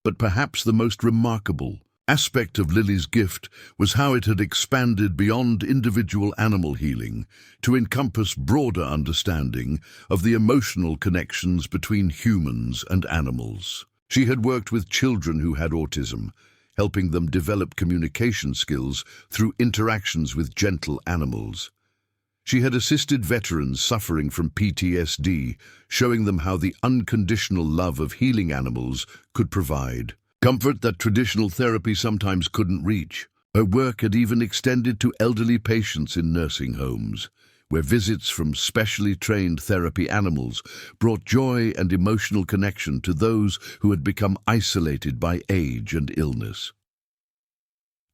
But perhaps the most remarkable aspect of Lily's gift was how it had expanded beyond individual animal healing to encompass broader understanding of the emotional connections between humans and animals. She had worked with children who had autism, helping them develop communication skills through interactions with gentle animals. She had assisted veterans suffering from PTSD, showing them how the unconditional love of healing animals could provide comfort that traditional therapy sometimes couldn't reach. Her work had even extended to elderly patients in nursing homes, where visits from specially trained therapy animals brought joy and emotional connection to those who had become isolated by age and illness.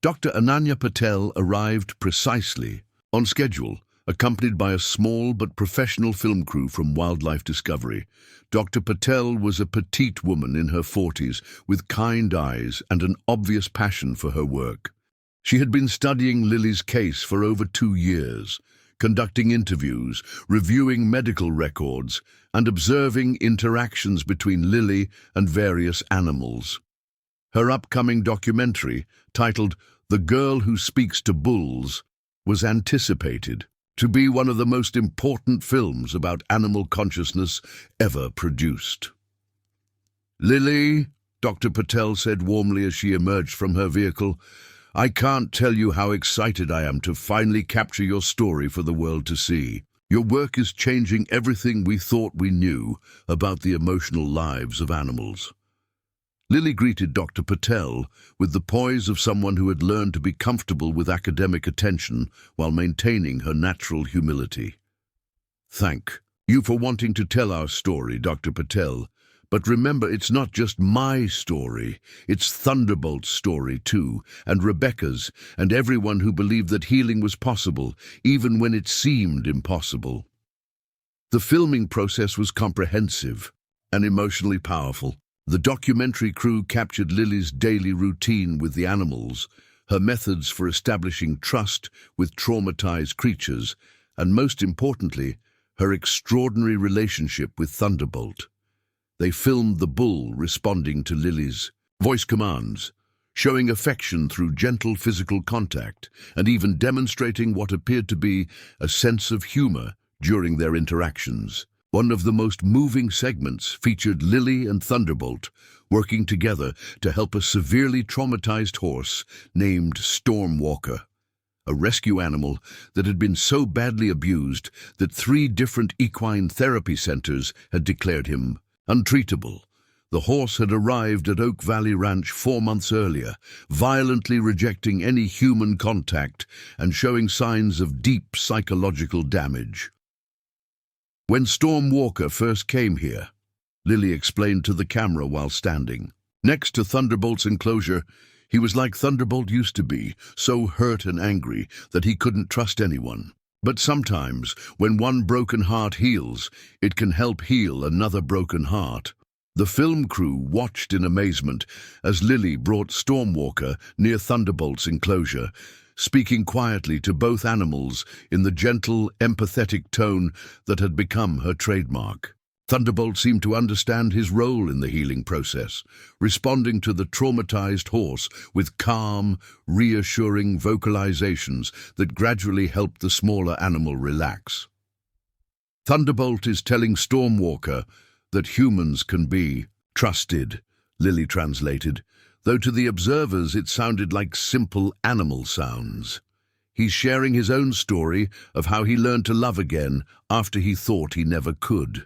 Dr. Ananya Patel arrived precisely on schedule, Accompanied by a small but professional film crew from Wildlife Discovery, Dr. Patel was a petite woman in her 40s with kind eyes and an obvious passion for her work. She had been studying Lily's case for over 2 years, conducting interviews, reviewing medical records, and observing interactions between Lily and various animals. Her upcoming documentary, titled The Girl Who Speaks to Bulls, was anticipated to be one of the most important films about animal consciousness ever produced. "Lily," Dr. Patel said warmly as she emerged from her vehicle, "I can't tell you how excited I am to finally capture your story for the world to see. Your work is changing everything we thought we knew about the emotional lives of animals." Lily greeted Dr. Patel with the poise of someone who had learned to be comfortable with academic attention while maintaining her natural humility. "Thank you for wanting to tell our story, Dr. Patel. But remember, it's not just my story. It's Thunderbolt's story too, and Rebecca's, and everyone who believed that healing was possible, even when it seemed impossible." The filming process was comprehensive and emotionally powerful. The documentary crew captured Lily's daily routine with the animals, her methods for establishing trust with traumatized creatures, and most importantly, her extraordinary relationship with Thunderbolt. They filmed the bull responding to Lily's voice commands, showing affection through gentle physical contact, and even demonstrating what appeared to be a sense of humor during their interactions. One of the most moving segments featured Lily and Thunderbolt working together to help a severely traumatized horse named Stormwalker, a rescue animal that had been so badly abused that 3 different equine therapy centers had declared him untreatable. The horse had arrived at Oak Valley Ranch 4 months earlier, violently rejecting any human contact and showing signs of deep psychological damage. "When Stormwalker first came here," Lily explained to the camera while standing, "next to Thunderbolt's enclosure, he was like Thunderbolt used to be, so hurt and angry that he couldn't trust anyone. But sometimes, when one broken heart heals, it can help heal another broken heart." The film crew watched in amazement as Lily brought Stormwalker near Thunderbolt's enclosure, speaking quietly to both animals in the gentle, empathetic tone that had become her trademark. Thunderbolt seemed to understand his role in the healing process, responding to the traumatized horse with calm, reassuring vocalizations that gradually helped the smaller animal relax. "Thunderbolt is telling Stormwalker that humans can be trusted," Lily translated, though to the observers it sounded like simple animal sounds. He's sharing his own story of how he learned to love again after he thought he never could.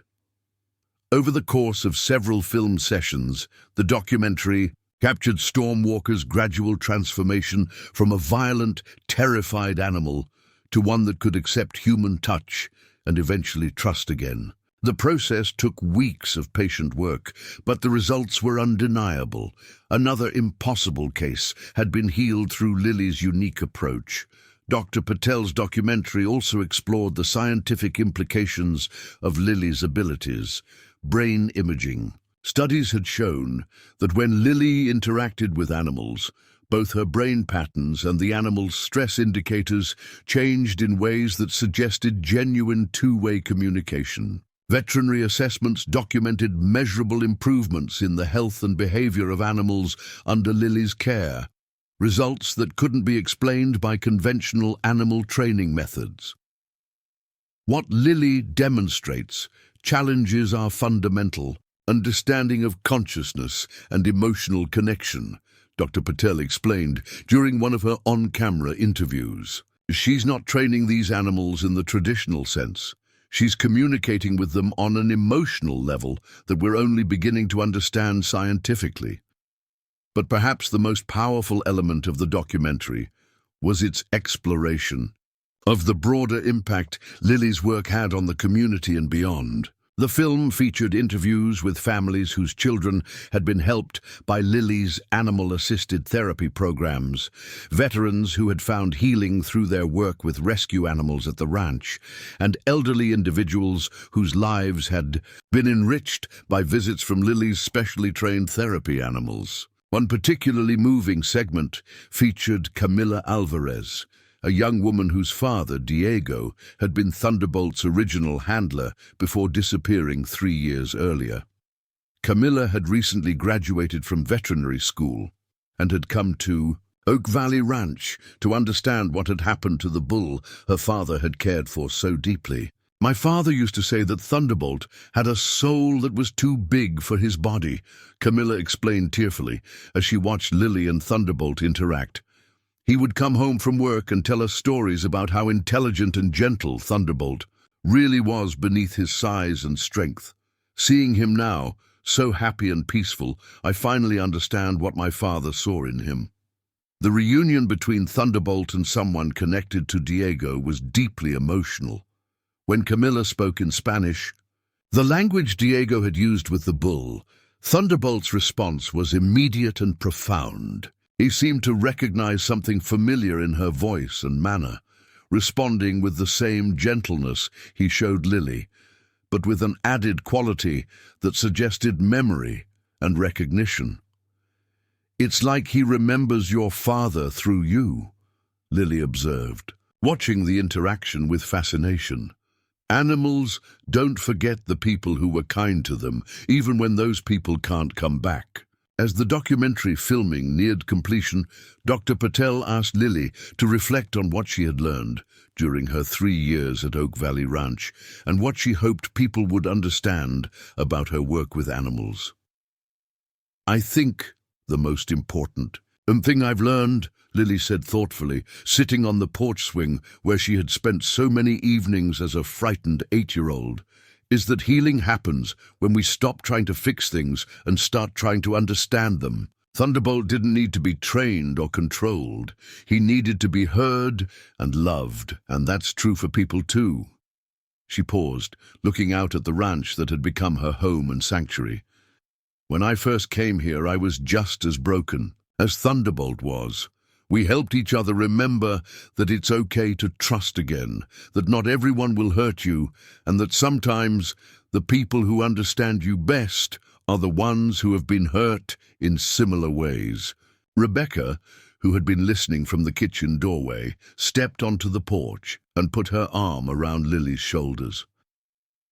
Over the course of several film sessions, the documentary captured Stormwalker's gradual transformation from a violent, terrified animal to one that could accept human touch and eventually trust again. The process took weeks of patient work, but the results were undeniable. Another impossible case had been healed through Lily's unique approach. Dr. Patel's documentary also explored the scientific implications of Lily's abilities. Brain imaging. Studies had shown that when Lily interacted with animals, both her brain patterns and the animal's stress indicators changed in ways that suggested genuine two-way communication. Veterinary assessments documented measurable improvements in the health and behavior of animals under Lily's care, results that couldn't be explained by conventional animal training methods. What Lily demonstrates challenges our fundamental understanding of consciousness and emotional connection, Dr. Patel explained during one of her on-camera interviews. She's not training these animals in the traditional sense. She's communicating with them on an emotional level that we're only beginning to understand scientifically. But perhaps the most powerful element of the documentary was its exploration of the broader impact Lily's work had on the community and beyond. The film featured interviews with families whose children had been helped by Lily's animal-assisted therapy programs, veterans who had found healing through their work with rescue animals at the ranch, and elderly individuals whose lives had been enriched by visits from Lily's specially trained therapy animals. One particularly moving segment featured Camila Alvarez, a young woman whose father, Diego, had been Thunderbolt's original handler before disappearing 3 years earlier. Camilla had recently graduated from veterinary school and had come to Oak Valley Ranch to understand what had happened to the bull her father had cared for so deeply. "My father used to say that Thunderbolt had a soul that was too big for his body," Camilla explained tearfully as she watched Lily and Thunderbolt interact. "He would come home from work and tell us stories about how intelligent and gentle Thunderbolt really was beneath his size and strength. Seeing him now, so happy and peaceful, I finally understand what my father saw in him." The reunion between Thunderbolt and someone connected to Diego was deeply emotional. When Camilla spoke in Spanish, the language Diego had used with the bull, Thunderbolt's response was immediate and profound. He seemed to recognize something familiar in her voice and manner, responding with the same gentleness he showed Lily, but with an added quality that suggested memory and recognition. "It's like he remembers your father through you," Lily observed, watching the interaction with fascination. "Animals don't forget the people who were kind to them, even when those people can't come back." As the documentary filming neared completion, Dr. Patel asked Lily to reflect on what she had learned during her 3 years at Oak Valley Ranch and what she hoped people would understand about her work with animals. "I think the most important thing I've learned," Lily said thoughtfully, sitting on the porch swing where she had spent so many evenings as a frightened 8-year-old, "is that healing happens when we stop trying to fix things and start trying to understand them. Thunderbolt didn't need to be trained or controlled. He needed to be heard and loved, and that's true for people too." She paused, looking out at the ranch that had become her home and sanctuary. "When I first came here, I was just as broken as Thunderbolt was. We helped each other remember that it's okay to trust again, that not everyone will hurt you, and that sometimes the people who understand you best are the ones who have been hurt in similar ways." Rebecca, who had been listening from the kitchen doorway, stepped onto the porch and put her arm around Lily's shoulders.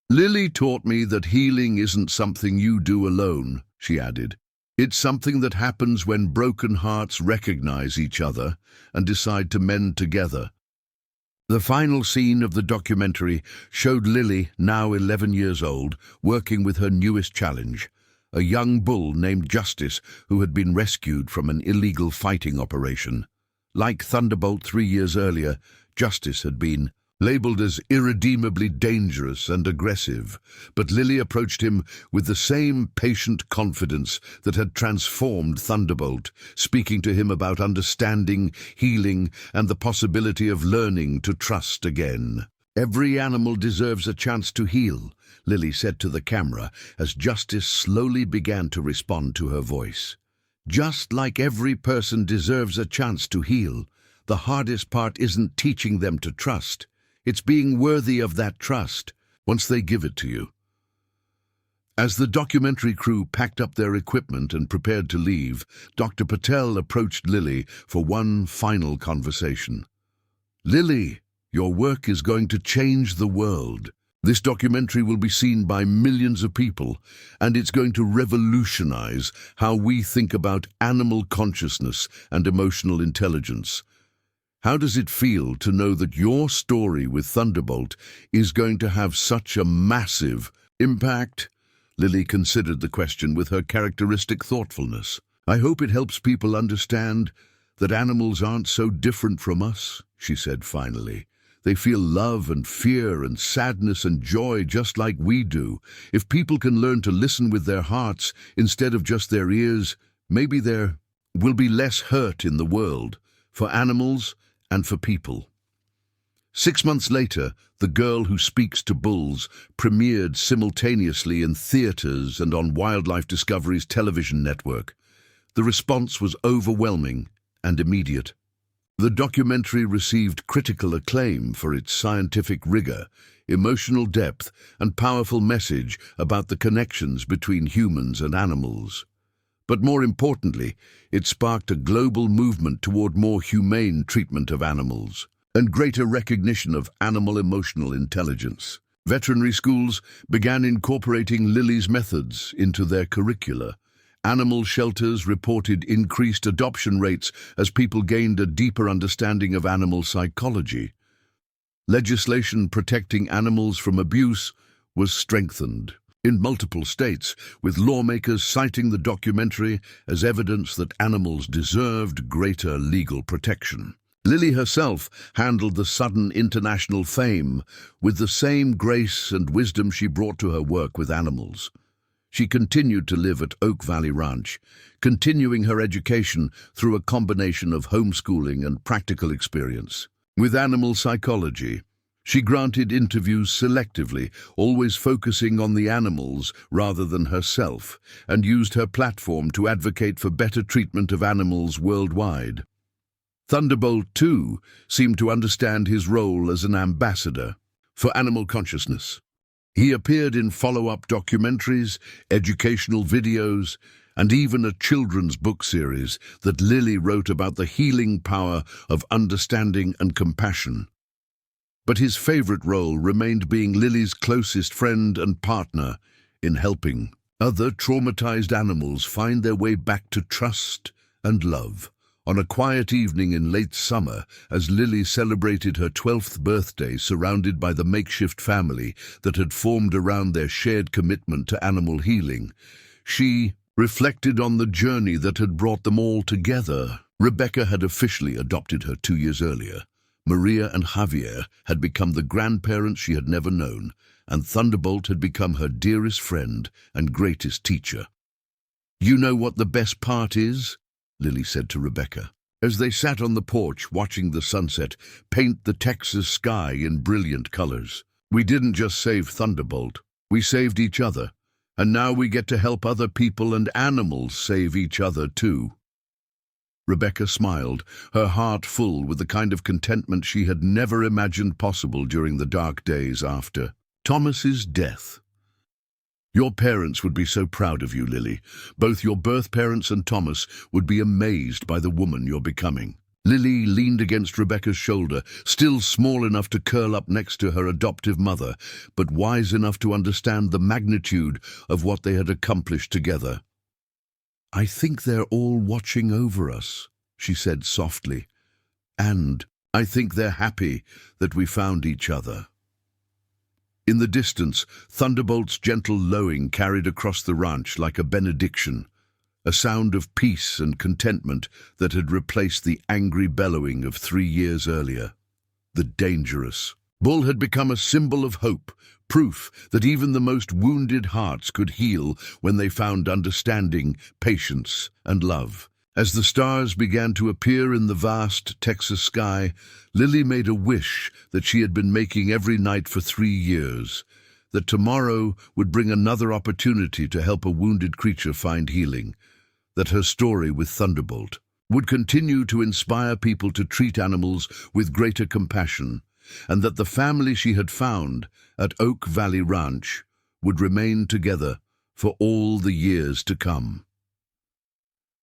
"Lily taught me that healing isn't something you do alone," she added. "It's something that happens when broken hearts recognize each other and decide to mend together." The final scene of the documentary showed Lily, now 11 years old, working with her newest challenge, a young bull named Justice who had been rescued from an illegal fighting operation. Like Thunderbolt 3 years earlier, Justice had been labeled as irredeemably dangerous and aggressive, but Lily approached him with the same patient confidence that had transformed Thunderbolt, speaking to him about understanding, healing, and the possibility of learning to trust again. "Every animal deserves a chance to heal," Lily said to the camera as Justice slowly began to respond to her voice. "Just like every person deserves a chance to heal, the hardest part isn't teaching them to trust. It's being worthy of that trust once they give it to you." As the documentary crew packed up their equipment and prepared to leave, Dr. Patel approached Lily for one final conversation. "Lily, your work is going to change the world. This documentary will be seen by millions of people, and it's going to revolutionize how we think about animal consciousness and emotional intelligence. How does it feel to know that your story with Thunderbolt is going to have such a massive impact?" Lily considered the question with her characteristic thoughtfulness. "I hope it helps people understand that animals aren't so different from us," she said finally. "They feel love and fear and sadness and joy just like we do. If people can learn to listen with their hearts instead of just their ears, maybe there will be less hurt in the world, for animals and for people." 6 months later, The Girl Who Speaks to Bulls premiered simultaneously in theaters and on Wildlife Discovery's television network. The response was overwhelming and immediate. The documentary received critical acclaim for its scientific rigor, emotional depth, and powerful message about the connections between humans and animals. But more importantly, it sparked a global movement toward more humane treatment of animals and greater recognition of animal emotional intelligence. Veterinary schools began incorporating Lily's methods into their curricula. Animal shelters reported increased adoption rates as people gained a deeper understanding of animal psychology. Legislation protecting animals from abuse was strengthened in multiple states, with lawmakers citing the documentary as evidence that animals deserved greater legal protection. Lily herself handled the sudden international fame with the same grace and wisdom she brought to her work with animals. She continued to live at Oak Valley Ranch, continuing her education through a combination of homeschooling and practical experience. With animal psychology, she granted interviews selectively, always focusing on the animals rather than herself, and used her platform to advocate for better treatment of animals worldwide. Thunderbolt, too, seemed to understand his role as an ambassador for animal consciousness. He appeared in follow-up documentaries, educational videos, and even a children's book series that Lily wrote about the healing power of understanding and compassion. But his favorite role remained being Lily's closest friend and partner in helping other traumatized animals find their way back to trust and love. On a quiet evening in late summer, as Lily celebrated her 12th birthday surrounded by the makeshift family that had formed around their shared commitment to animal healing, she reflected on the journey that had brought them all together. Rebecca had officially adopted her 2 years earlier. Maria and Javier had become the grandparents she had never known, and Thunderbolt had become her dearest friend and greatest teacher. "You know what the best part is?" Lily said to Rebecca, as they sat on the porch watching the sunset paint the Texas sky in brilliant colors. "We didn't just save Thunderbolt, we saved each other, and now we get to help other people and animals save each other too." Rebecca smiled, her heart full with the kind of contentment she had never imagined possible during the dark days after Thomas's death. "Your parents would be so proud of you, Lily. Both your birth parents and Thomas would be amazed by the woman you're becoming." Lily leaned against Rebecca's shoulder, still small enough to curl up next to her adoptive mother, but wise enough to understand the magnitude of what they had accomplished together. "I think they're all watching over us," she said softly, "and I think they're happy that we found each other." In the distance, Thunderbolt's gentle lowing carried across the ranch like a benediction, a sound of peace and contentment that had replaced the angry bellowing of 3 years earlier. The dangerous bull had become a symbol of hope, proof that even the most wounded hearts could heal when they found understanding, patience, and love. As the stars began to appear in the vast Texas sky, Lily made a wish that she had been making every night for 3 years, that tomorrow would bring another opportunity to help a wounded creature find healing, that her story with Thunderbolt would continue to inspire people to treat animals with greater compassion, and that the family she had found at Oak Valley Ranch would remain together for all the years to come.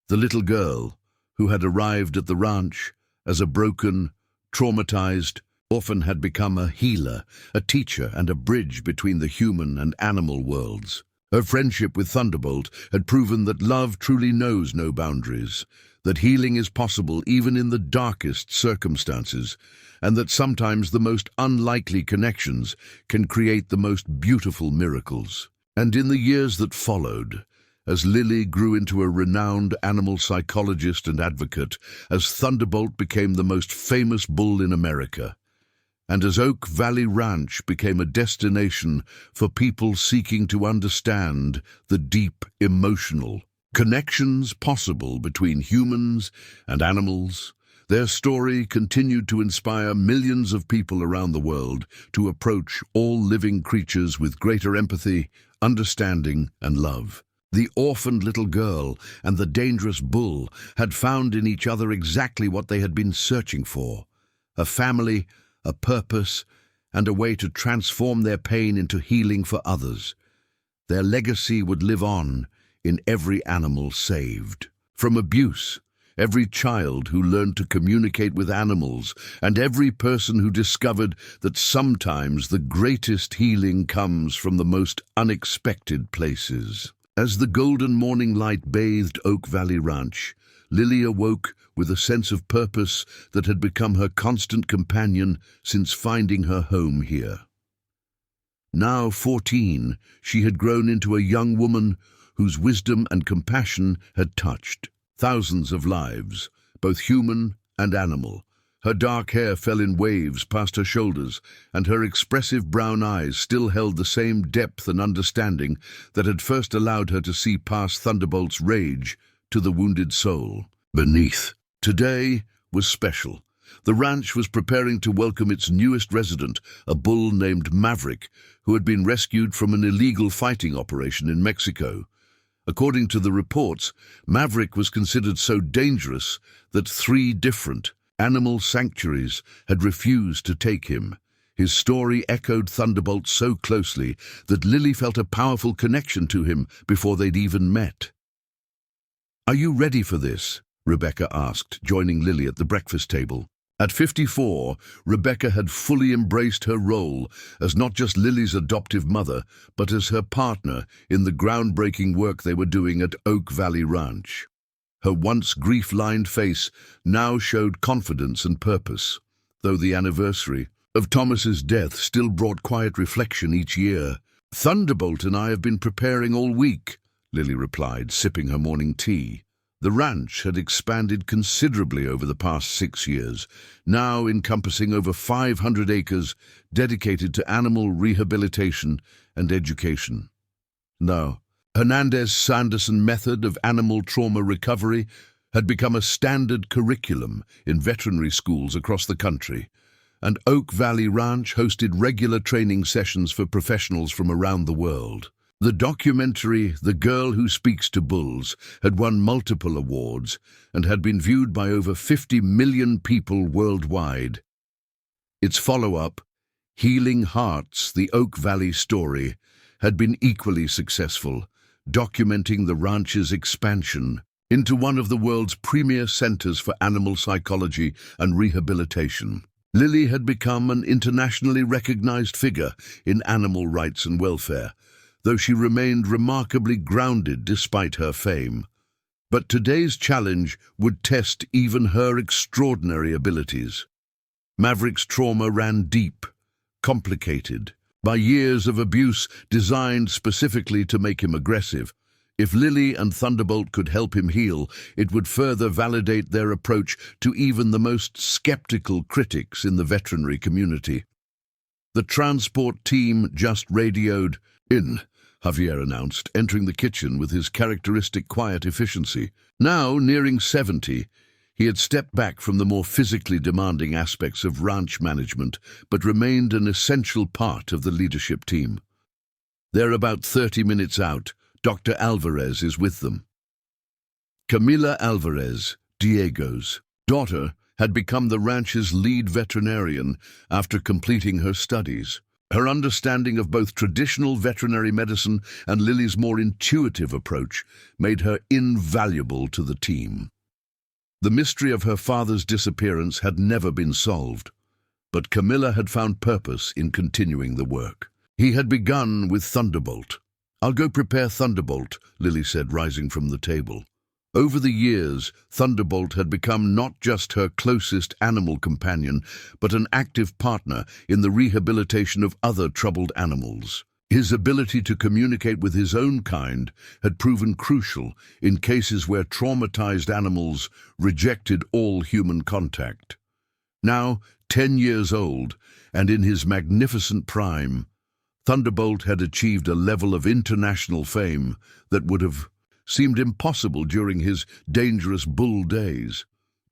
The little girl, who had arrived at the ranch as a broken, traumatized orphan, had become a healer, a teacher, and a bridge between the human and animal worlds. Her friendship with Thunderbolt had proven that love truly knows no boundaries, that healing is possible even in the darkest circumstances, and that sometimes the most unlikely connections can create the most beautiful miracles. And in the years that followed, as Lily grew into a renowned animal psychologist and advocate, as Thunderbolt became the most famous bull in America, and as Oak Valley Ranch became a destination for people seeking to understand the deep emotional connections possible between humans and animals, Their story continued to inspire millions of people around the world to approach all living creatures with greater empathy, understanding, and love. The orphaned little girl and the dangerous bull had found in each other exactly what they had been searching for: a family, a purpose, and a way to transform their pain into healing for others. Their legacy would live on in every animal saved from abuse, every child who learned to communicate with animals, and every person who discovered that sometimes the greatest healing comes from the most unexpected places. As the golden morning light bathed Oak Valley Ranch, Lily awoke with a sense of purpose that had become her constant companion since finding her home here. Now 14, she had grown into a young woman whose wisdom and compassion had touched thousands of lives, both human and animal. Her dark hair fell in waves past her shoulders, and her expressive brown eyes still held the same depth and understanding that had first allowed her to see past Thunderbolt's rage to the wounded soul beneath. Today was special. The ranch was preparing to welcome its newest resident, a bull named Maverick, who had been rescued from an illegal fighting operation in Mexico. According to the reports, Maverick was considered so dangerous that 3 different animal sanctuaries had refused to take him. His story echoed Thunderbolt so closely that Lily felt a powerful connection to him before they'd even met. "Are you ready for this?" Rebecca asked, joining Lily at the breakfast table. At 54, Rebecca had fully embraced her role as not just Lily's adoptive mother, but as her partner in the groundbreaking work they were doing at Oak Valley Ranch. Her once grief-lined face now showed confidence and purpose, though the anniversary of Thomas's death still brought quiet reflection each year. "Thunderbolt and I have been preparing all week," Lily replied, sipping her morning tea. The ranch had expanded considerably over the past 6 years, now encompassing over 500 acres dedicated to animal rehabilitation and education. Now, Hernandez's Sanderson method of animal trauma recovery had become a standard curriculum in veterinary schools across the country, and Oak Valley Ranch hosted regular training sessions for professionals from around the world. The documentary, The Girl Who Speaks to Bulls, had won multiple awards and had been viewed by over 50 million people worldwide. Its follow-up, Healing Hearts, The Oak Valley Story, had been equally successful, documenting the ranch's expansion into one of the world's premier centers for animal psychology and rehabilitation. Lily had become an internationally recognized figure in animal rights and welfare, though she remained remarkably grounded despite her fame. But today's challenge would test even her extraordinary abilities. Maverick's trauma ran deep, complicated, by years of abuse designed specifically to make him aggressive. If Lily and Thunderbolt could help him heal, it would further validate their approach to even the most skeptical critics in the veterinary community. The transport team just radioed in, Javier announced, entering the kitchen with his characteristic quiet efficiency. Now, nearing 70, he had stepped back from the more physically demanding aspects of ranch management, but remained an essential part of the leadership team. They're about 30 minutes out. Dr. Alvarez is with them. Camila Alvarez, Diego's daughter, had become the ranch's lead veterinarian after completing her studies. Her understanding of both traditional veterinary medicine and Lily's more intuitive approach made her invaluable to the team. The mystery of her father's disappearance had never been solved, but Camilla had found purpose in continuing the work. He had begun with Thunderbolt. "I'll go prepare Thunderbolt," Lily said, rising from the table. Over the years, Thunderbolt had become not just her closest animal companion, but an active partner in the rehabilitation of other troubled animals. His ability to communicate with his own kind had proven crucial in cases where traumatized animals rejected all human contact. Now, 10 years old, and in his magnificent prime, Thunderbolt had achieved a level of international fame that would have seemed impossible during his dangerous bull days.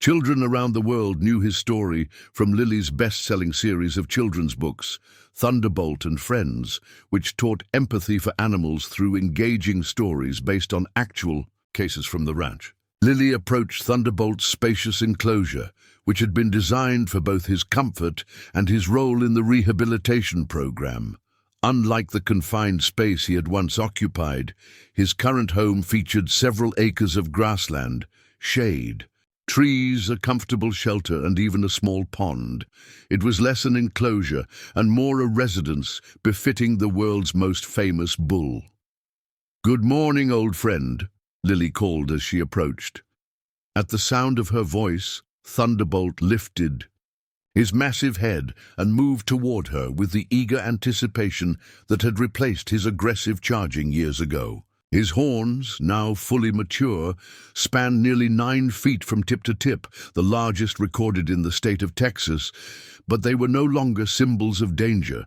Children around the world knew his story from Lily's best-selling series of children's books, Thunderbolt and Friends, which taught empathy for animals through engaging stories based on actual cases from the ranch. Lily approached Thunderbolt's spacious enclosure, which had been designed for both his comfort and his role in the rehabilitation program. Unlike the confined space he had once occupied, his current home featured several acres of grassland, shade, trees, a comfortable shelter, and even a small pond. It was less an enclosure and more a residence befitting the world's most famous bull. "Good morning, old friend," Lily called as she approached. At the sound of her voice, Thunderbolt lifted his massive head and moved toward her with the eager anticipation that had replaced his aggressive charging years ago. His horns, now fully mature, spanned nearly 9 feet from tip to tip, the largest recorded in the state of Texas, but they were no longer symbols of danger.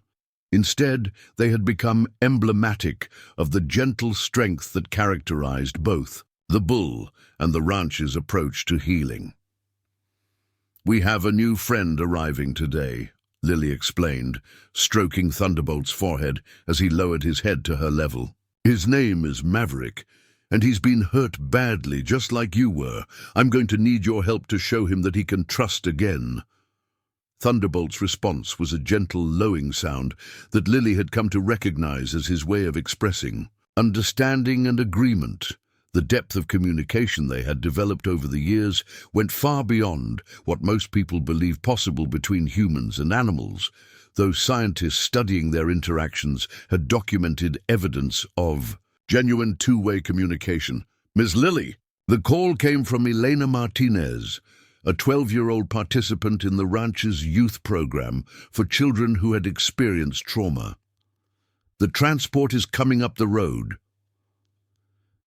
Instead, they had become emblematic of the gentle strength that characterized both the bull and the ranch's approach to healing. "We have a new friend arriving today," Lily explained, stroking Thunderbolt's forehead as he lowered his head to her level. "His name is Maverick, and he's been hurt badly, just like you were. I'm going to need your help to show him that he can trust again." Thunderbolt's response was a gentle, lowing sound that Lily had come to recognize as his way of expressing understanding and agreement. The depth of communication they had developed over the years went far beyond what most people believe possible between humans and animals, though scientists studying their interactions had documented evidence of genuine two-way communication. "Miss Lily," the call came from Elena Martinez, a 12-year-old participant in the ranch's youth program for children who had experienced trauma. "The transport is coming up the road."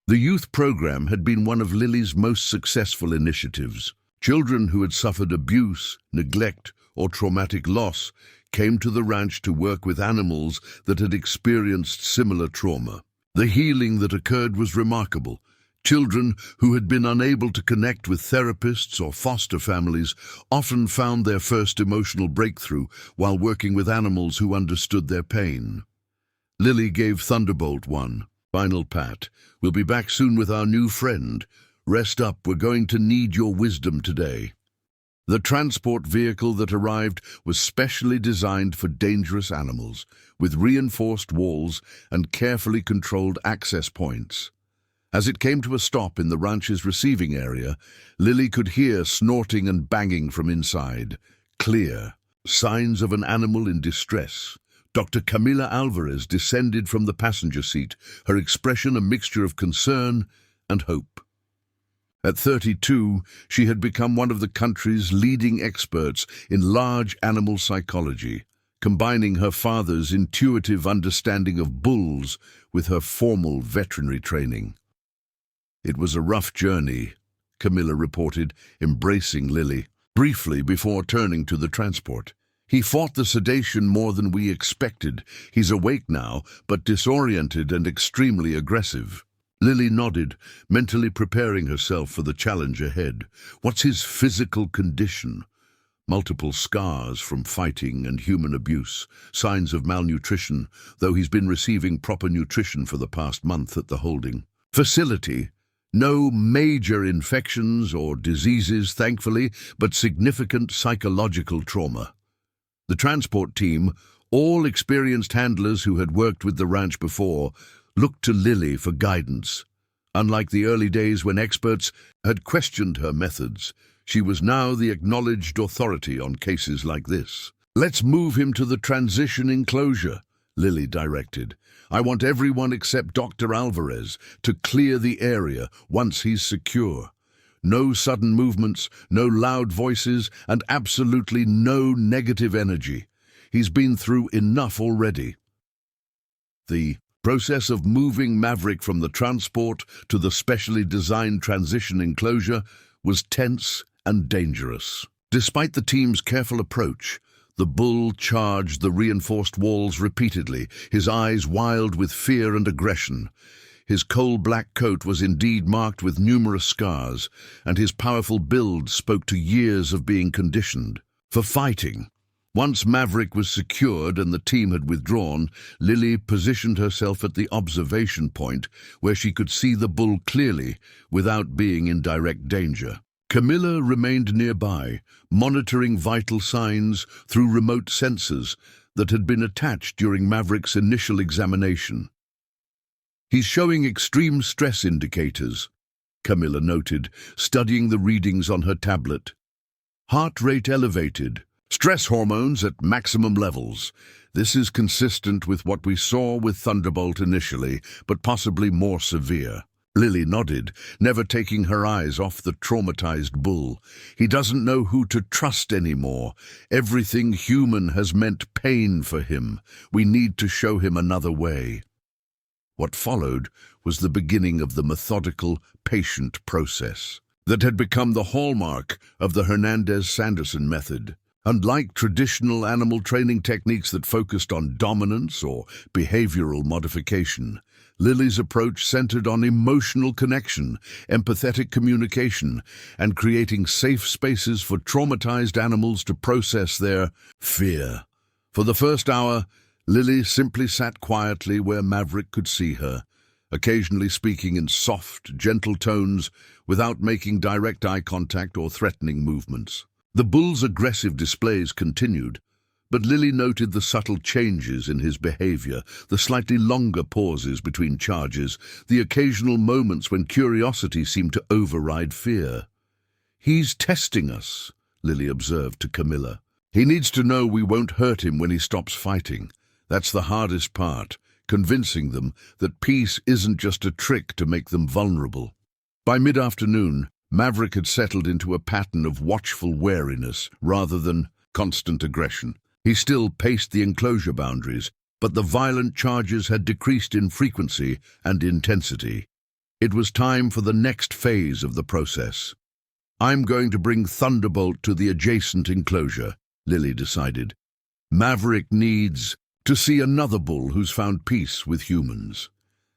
The youth program had been one of Lily's most successful initiatives. Children who had suffered abuse, neglect, or traumatic loss came to the ranch to work with animals that had experienced similar trauma. The healing that occurred was remarkable. Children who had been unable to connect with therapists or foster families often found their first emotional breakthrough while working with animals who understood their pain. Lily gave Thunderbolt one final pat. "We'll be back soon with our new friend. Rest up, we're going to need your wisdom today." The transport vehicle that arrived was specially designed for dangerous animals, with reinforced walls and carefully controlled access points. As it came to a stop in the ranch's receiving area, Lily could hear snorting and banging from inside. Clear signs of an animal in distress. Dr. Camila Alvarez descended from the passenger seat, her expression a mixture of concern and hope. At 32, she had become one of the country's leading experts in large animal psychology, combining her father's intuitive understanding of bulls with her formal veterinary training. "It was a rough journey," Camilla reported, embracing Lily, briefly before turning to the transport. "He fought the sedation more than we expected. He's awake now, but disoriented and extremely aggressive." Lily nodded, mentally preparing herself for the challenge ahead. "What's his physical condition?" "Multiple scars from fighting and human abuse, signs of malnutrition, though he's been receiving proper nutrition for the past month at the holding facility. No major infections or diseases, thankfully, but significant psychological trauma." The transport team, all experienced handlers who had worked with the ranch before, looked to Lily for guidance. Unlike the early days when experts had questioned her methods, she was now the acknowledged authority on cases like this. "Let's move him to the transition enclosure," Lily directed. "I want everyone except Dr. Alvarez to clear the area once he's secure. No sudden movements, no loud voices, and absolutely no negative energy. He's been through enough already." The process of moving Maverick from the transport to the specially designed transition enclosure was tense and dangerous. Despite the team's careful approach, the bull charged the reinforced walls repeatedly, his eyes wild with fear and aggression. His coal-black coat was indeed marked with numerous scars, and his powerful build spoke to years of being conditioned for fighting. Once Maverick was secured and the team had withdrawn, Lily positioned herself at the observation point where she could see the bull clearly without being in direct danger. Camilla remained nearby, monitoring vital signs through remote sensors that had been attached during Maverick's initial examination. "He's showing extreme stress indicators," Camilla noted, studying the readings on her tablet. "Heart rate elevated. Stress hormones at maximum levels. This is consistent with what we saw with Thunderbolt initially, but possibly more severe." Lily nodded, never taking her eyes off the traumatized bull. "He doesn't know who to trust anymore. Everything human has meant pain for him. We need to show him another way." What followed was the beginning of the methodical, patient process that had become the hallmark of the Hernandez-Sanderson method. Unlike traditional animal training techniques that focused on dominance or behavioral modification, Lily's approach centered on emotional connection, empathetic communication, and creating safe spaces for traumatized animals to process their fear. For the first hour, Lily simply sat quietly where Maverick could see her, occasionally speaking in soft, gentle tones without making direct eye contact or threatening movements. The bull's aggressive displays continued, but Lily noted the subtle changes in his behavior, the slightly longer pauses between charges, the occasional moments when curiosity seemed to override fear. "He's testing us," Lily observed to Camilla. "He needs to know we won't hurt him when he stops fighting. That's the hardest part, convincing them that peace isn't just a trick to make them vulnerable." By mid-afternoon, Maverick had settled into a pattern of watchful wariness rather than constant aggression. He still paced the enclosure boundaries, but the violent charges had decreased in frequency and intensity. It was time for the next phase of the process. "I'm going to bring Thunderbolt to the adjacent enclosure," Lily decided. "Maverick needs to see another bull who's found peace with humans."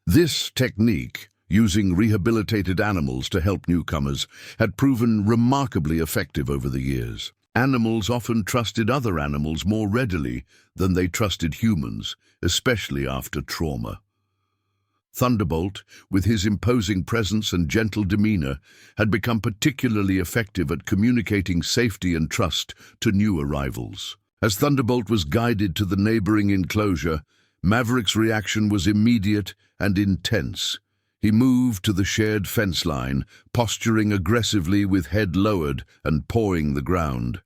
This technique, using rehabilitated animals to help newcomers, had proven remarkably effective over the years. Animals often trusted other animals more readily than they trusted humans, especially after trauma. Thunderbolt, with his imposing presence and gentle demeanor, had become particularly effective at communicating safety and trust to new arrivals. As Thunderbolt was guided to the neighboring enclosure, Maverick's reaction was immediate and intense. He moved to the shared fence line, posturing aggressively with head lowered and pawing the ground.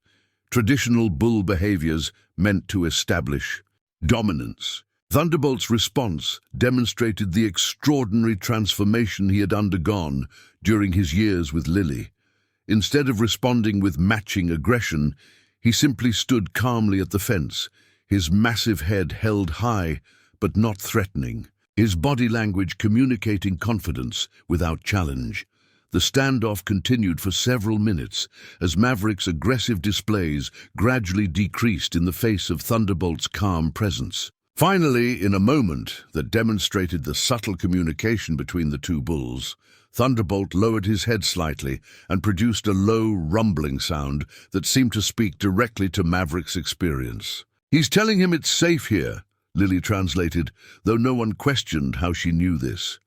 Traditional bull behaviors meant to establish dominance. Thunderbolt's response demonstrated the extraordinary transformation he had undergone during his years with Lily. Instead of responding with matching aggression, he simply stood calmly at the fence, his massive head held high but not threatening, his body language communicating confidence without challenge. The standoff continued for several minutes as Maverick's aggressive displays gradually decreased in the face of Thunderbolt's calm presence. Finally, in a moment that demonstrated the subtle communication between the two bulls, Thunderbolt lowered his head slightly and produced a low, rumbling sound that seemed to speak directly to Maverick's experience. "He's telling him it's safe here," Lily translated, though no one questioned how she knew this.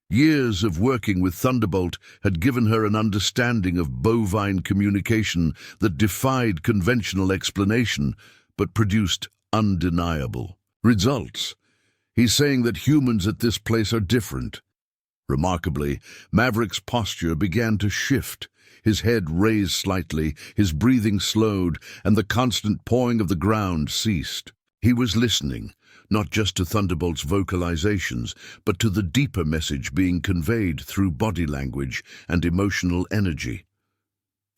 Years of working with Thunderbolt had given her an understanding of bovine communication that defied conventional explanation, but produced undeniable results. "He's saying that humans at this place are different." Remarkably, Maverick's posture began to shift. His head raised slightly, his breathing slowed, and the constant pawing of the ground ceased. He was listening, not just to Thunderbolt's vocalizations, but to the deeper message being conveyed through body language and emotional energy.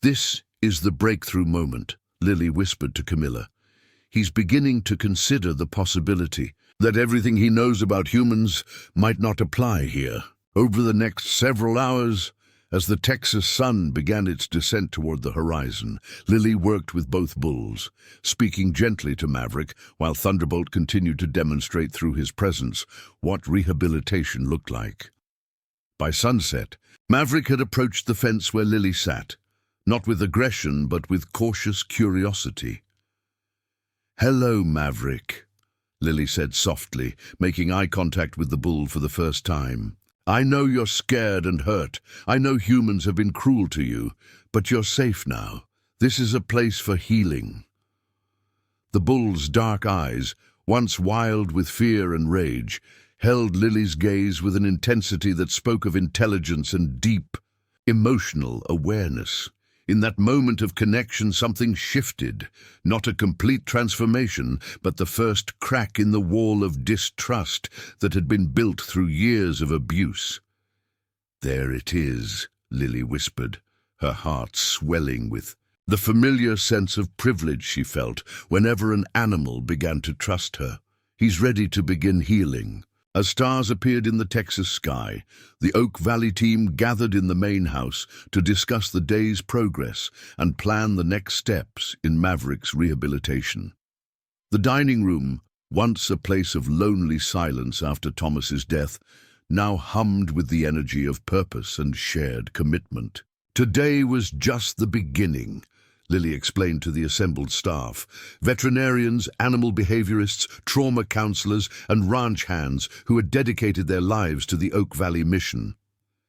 "This is the breakthrough moment," Lily whispered to Camilla. "He's beginning to consider the possibility that everything he knows about humans might not apply here." Over the next several hours, As the Texas sun began its descent toward the horizon, Lily worked with both bulls, speaking gently to Maverick while Thunderbolt continued to demonstrate through his presence what rehabilitation looked like. By sunset, Maverick had approached the fence where Lily sat, not with aggression but with cautious curiosity. "Hello, Maverick," Lily said softly, making eye contact with the bull for the first time. "I know you're scared and hurt. I know humans have been cruel to you, but you're safe now. This is a place for healing." The bull's dark eyes, once wild with fear and rage, held Lily's gaze with an intensity that spoke of intelligence and deep, emotional awareness. In that moment of connection, something shifted, not a complete transformation, but the first crack in the wall of distrust that had been built through years of abuse. "There it is," Lily whispered, her heart swelling with the familiar sense of privilege she felt whenever an animal began to trust her. "He's ready to begin healing." As stars appeared in the Texas sky, the Oak Valley team gathered in the main house to discuss the day's progress and plan the next steps in Maverick's rehabilitation. The dining room, once a place of lonely silence after Thomas's death, now hummed with the energy of purpose and shared commitment. "Today was just the beginning," Lily explained to the assembled staff. Veterinarians, animal behaviorists, trauma counselors, and ranch hands who had dedicated their lives to the Oak Valley mission.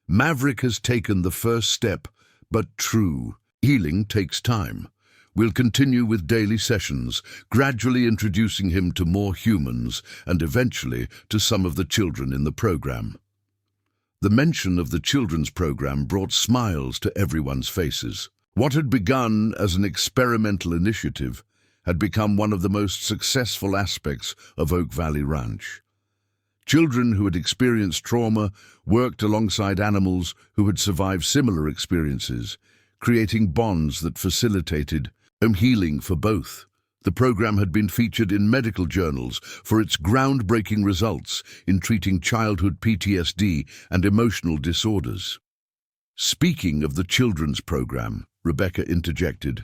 "Maverick has taken the first step, but true healing takes time. We'll continue with daily sessions, gradually introducing him to more humans and eventually to some of the children in the program." The mention of the children's program brought smiles to everyone's faces. What had begun as an experimental initiative had become one of the most successful aspects of Oak Valley Ranch. Children who had experienced trauma worked alongside animals who had survived similar experiences, creating bonds that facilitated healing for both. The program had been featured in medical journals for its groundbreaking results in treating childhood PTSD and emotional disorders. "Speaking of the children's program," Rebecca interjected,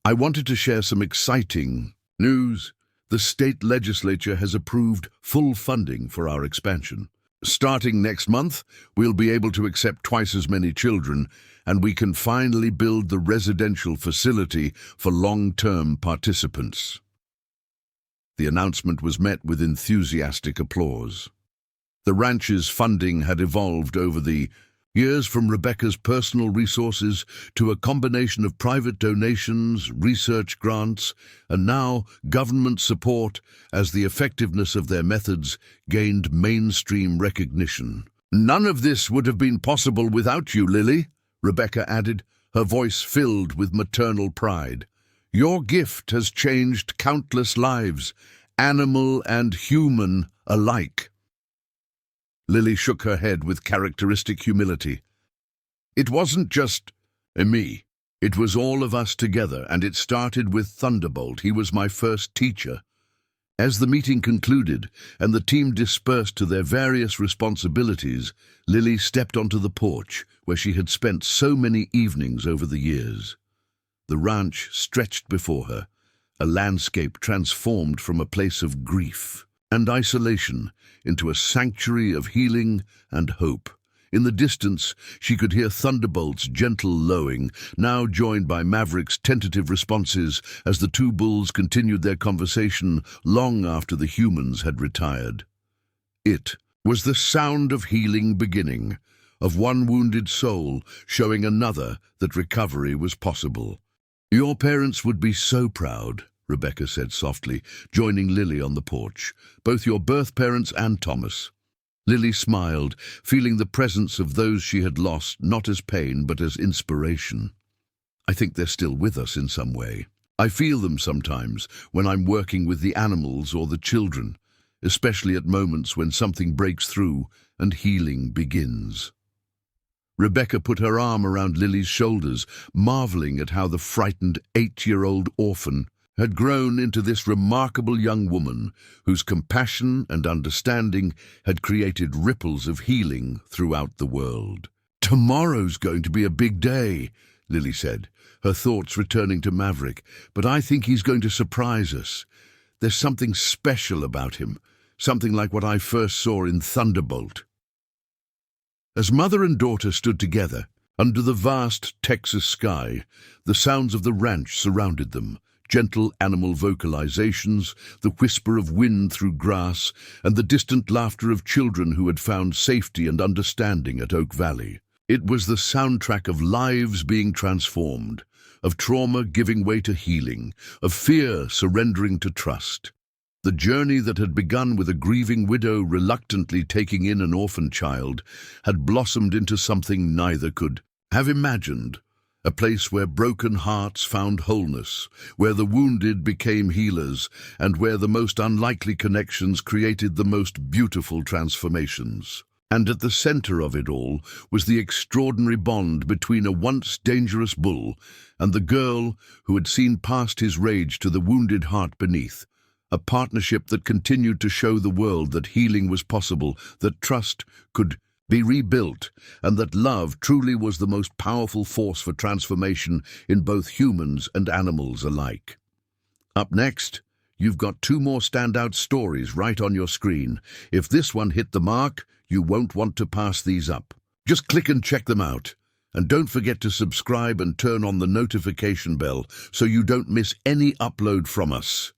"I wanted to share some exciting news. The state legislature has approved full funding for our expansion. Starting next month, we'll be able to accept twice as many children, and we can finally build the residential facility for long-term participants." The announcement was met with enthusiastic applause. The ranch's funding had evolved over the years from Rebecca's personal resources to a combination of private donations, research grants, and now government support as the effectiveness of their methods gained mainstream recognition. "None of this would have been possible without you, Lily," Rebecca added, her voice filled with maternal pride. "Your gift has changed countless lives, animal and human alike." Lily shook her head with characteristic humility. "It wasn't just me. It was all of us together, and it started with Thunderbolt. He was my first teacher." As the meeting concluded and the team dispersed to their various responsibilities, Lily stepped onto the porch where she had spent so many evenings over the years. The ranch stretched before her, a landscape transformed from a place of grief and isolation into a sanctuary of healing and hope. In the distance, she could hear Thunderbolt's gentle lowing, now joined by Maverick's tentative responses as the two bulls continued their conversation long after the humans had retired. It was the sound of healing beginning, of one wounded soul showing another that recovery was possible. "Your parents would be so proud," Rebecca said softly, joining Lily on the porch. "Both your birth parents and Thomas." Lily smiled, feeling the presence of those she had lost not as pain but as inspiration. "I think they're still with us in some way. I feel them sometimes when I'm working with the animals or the children, especially at moments when something breaks through and healing begins." Rebecca put her arm around Lily's shoulders, marveling at how the frightened 8-year-old orphan had grown into this remarkable young woman whose compassion and understanding had created ripples of healing throughout the world. Tomorrow's going to be a big day, Lily said, her thoughts returning to Maverick, but I think he's going to surprise us. There's something special about him, something like what I first saw in Thunderbolt. As mother and daughter stood together, under the vast Texas sky, the sounds of the ranch surrounded them, gentle animal vocalizations, the whisper of wind through grass, and the distant laughter of children who had found safety and understanding at Oak Valley. It was the soundtrack of lives being transformed, of trauma giving way to healing, of fear surrendering to trust. The journey that had begun with a grieving widow reluctantly taking in an orphan child had blossomed into something neither could have imagined. A place where broken hearts found wholeness, where the wounded became healers, and where the most unlikely connections created the most beautiful transformations. And at the center of it all was the extraordinary bond between a once dangerous bull and the girl who had seen past his rage to the wounded heart beneath. A partnership that continued to show the world that healing was possible, that trust could be rebuilt, and that love truly was the most powerful force for transformation in both humans and animals alike. Up next, you've got two more standout stories right on your screen. If this one hit the mark, you won't want to pass these up. Just click and check them out. And don't forget to subscribe and turn on the notification bell so you don't miss any upload from us.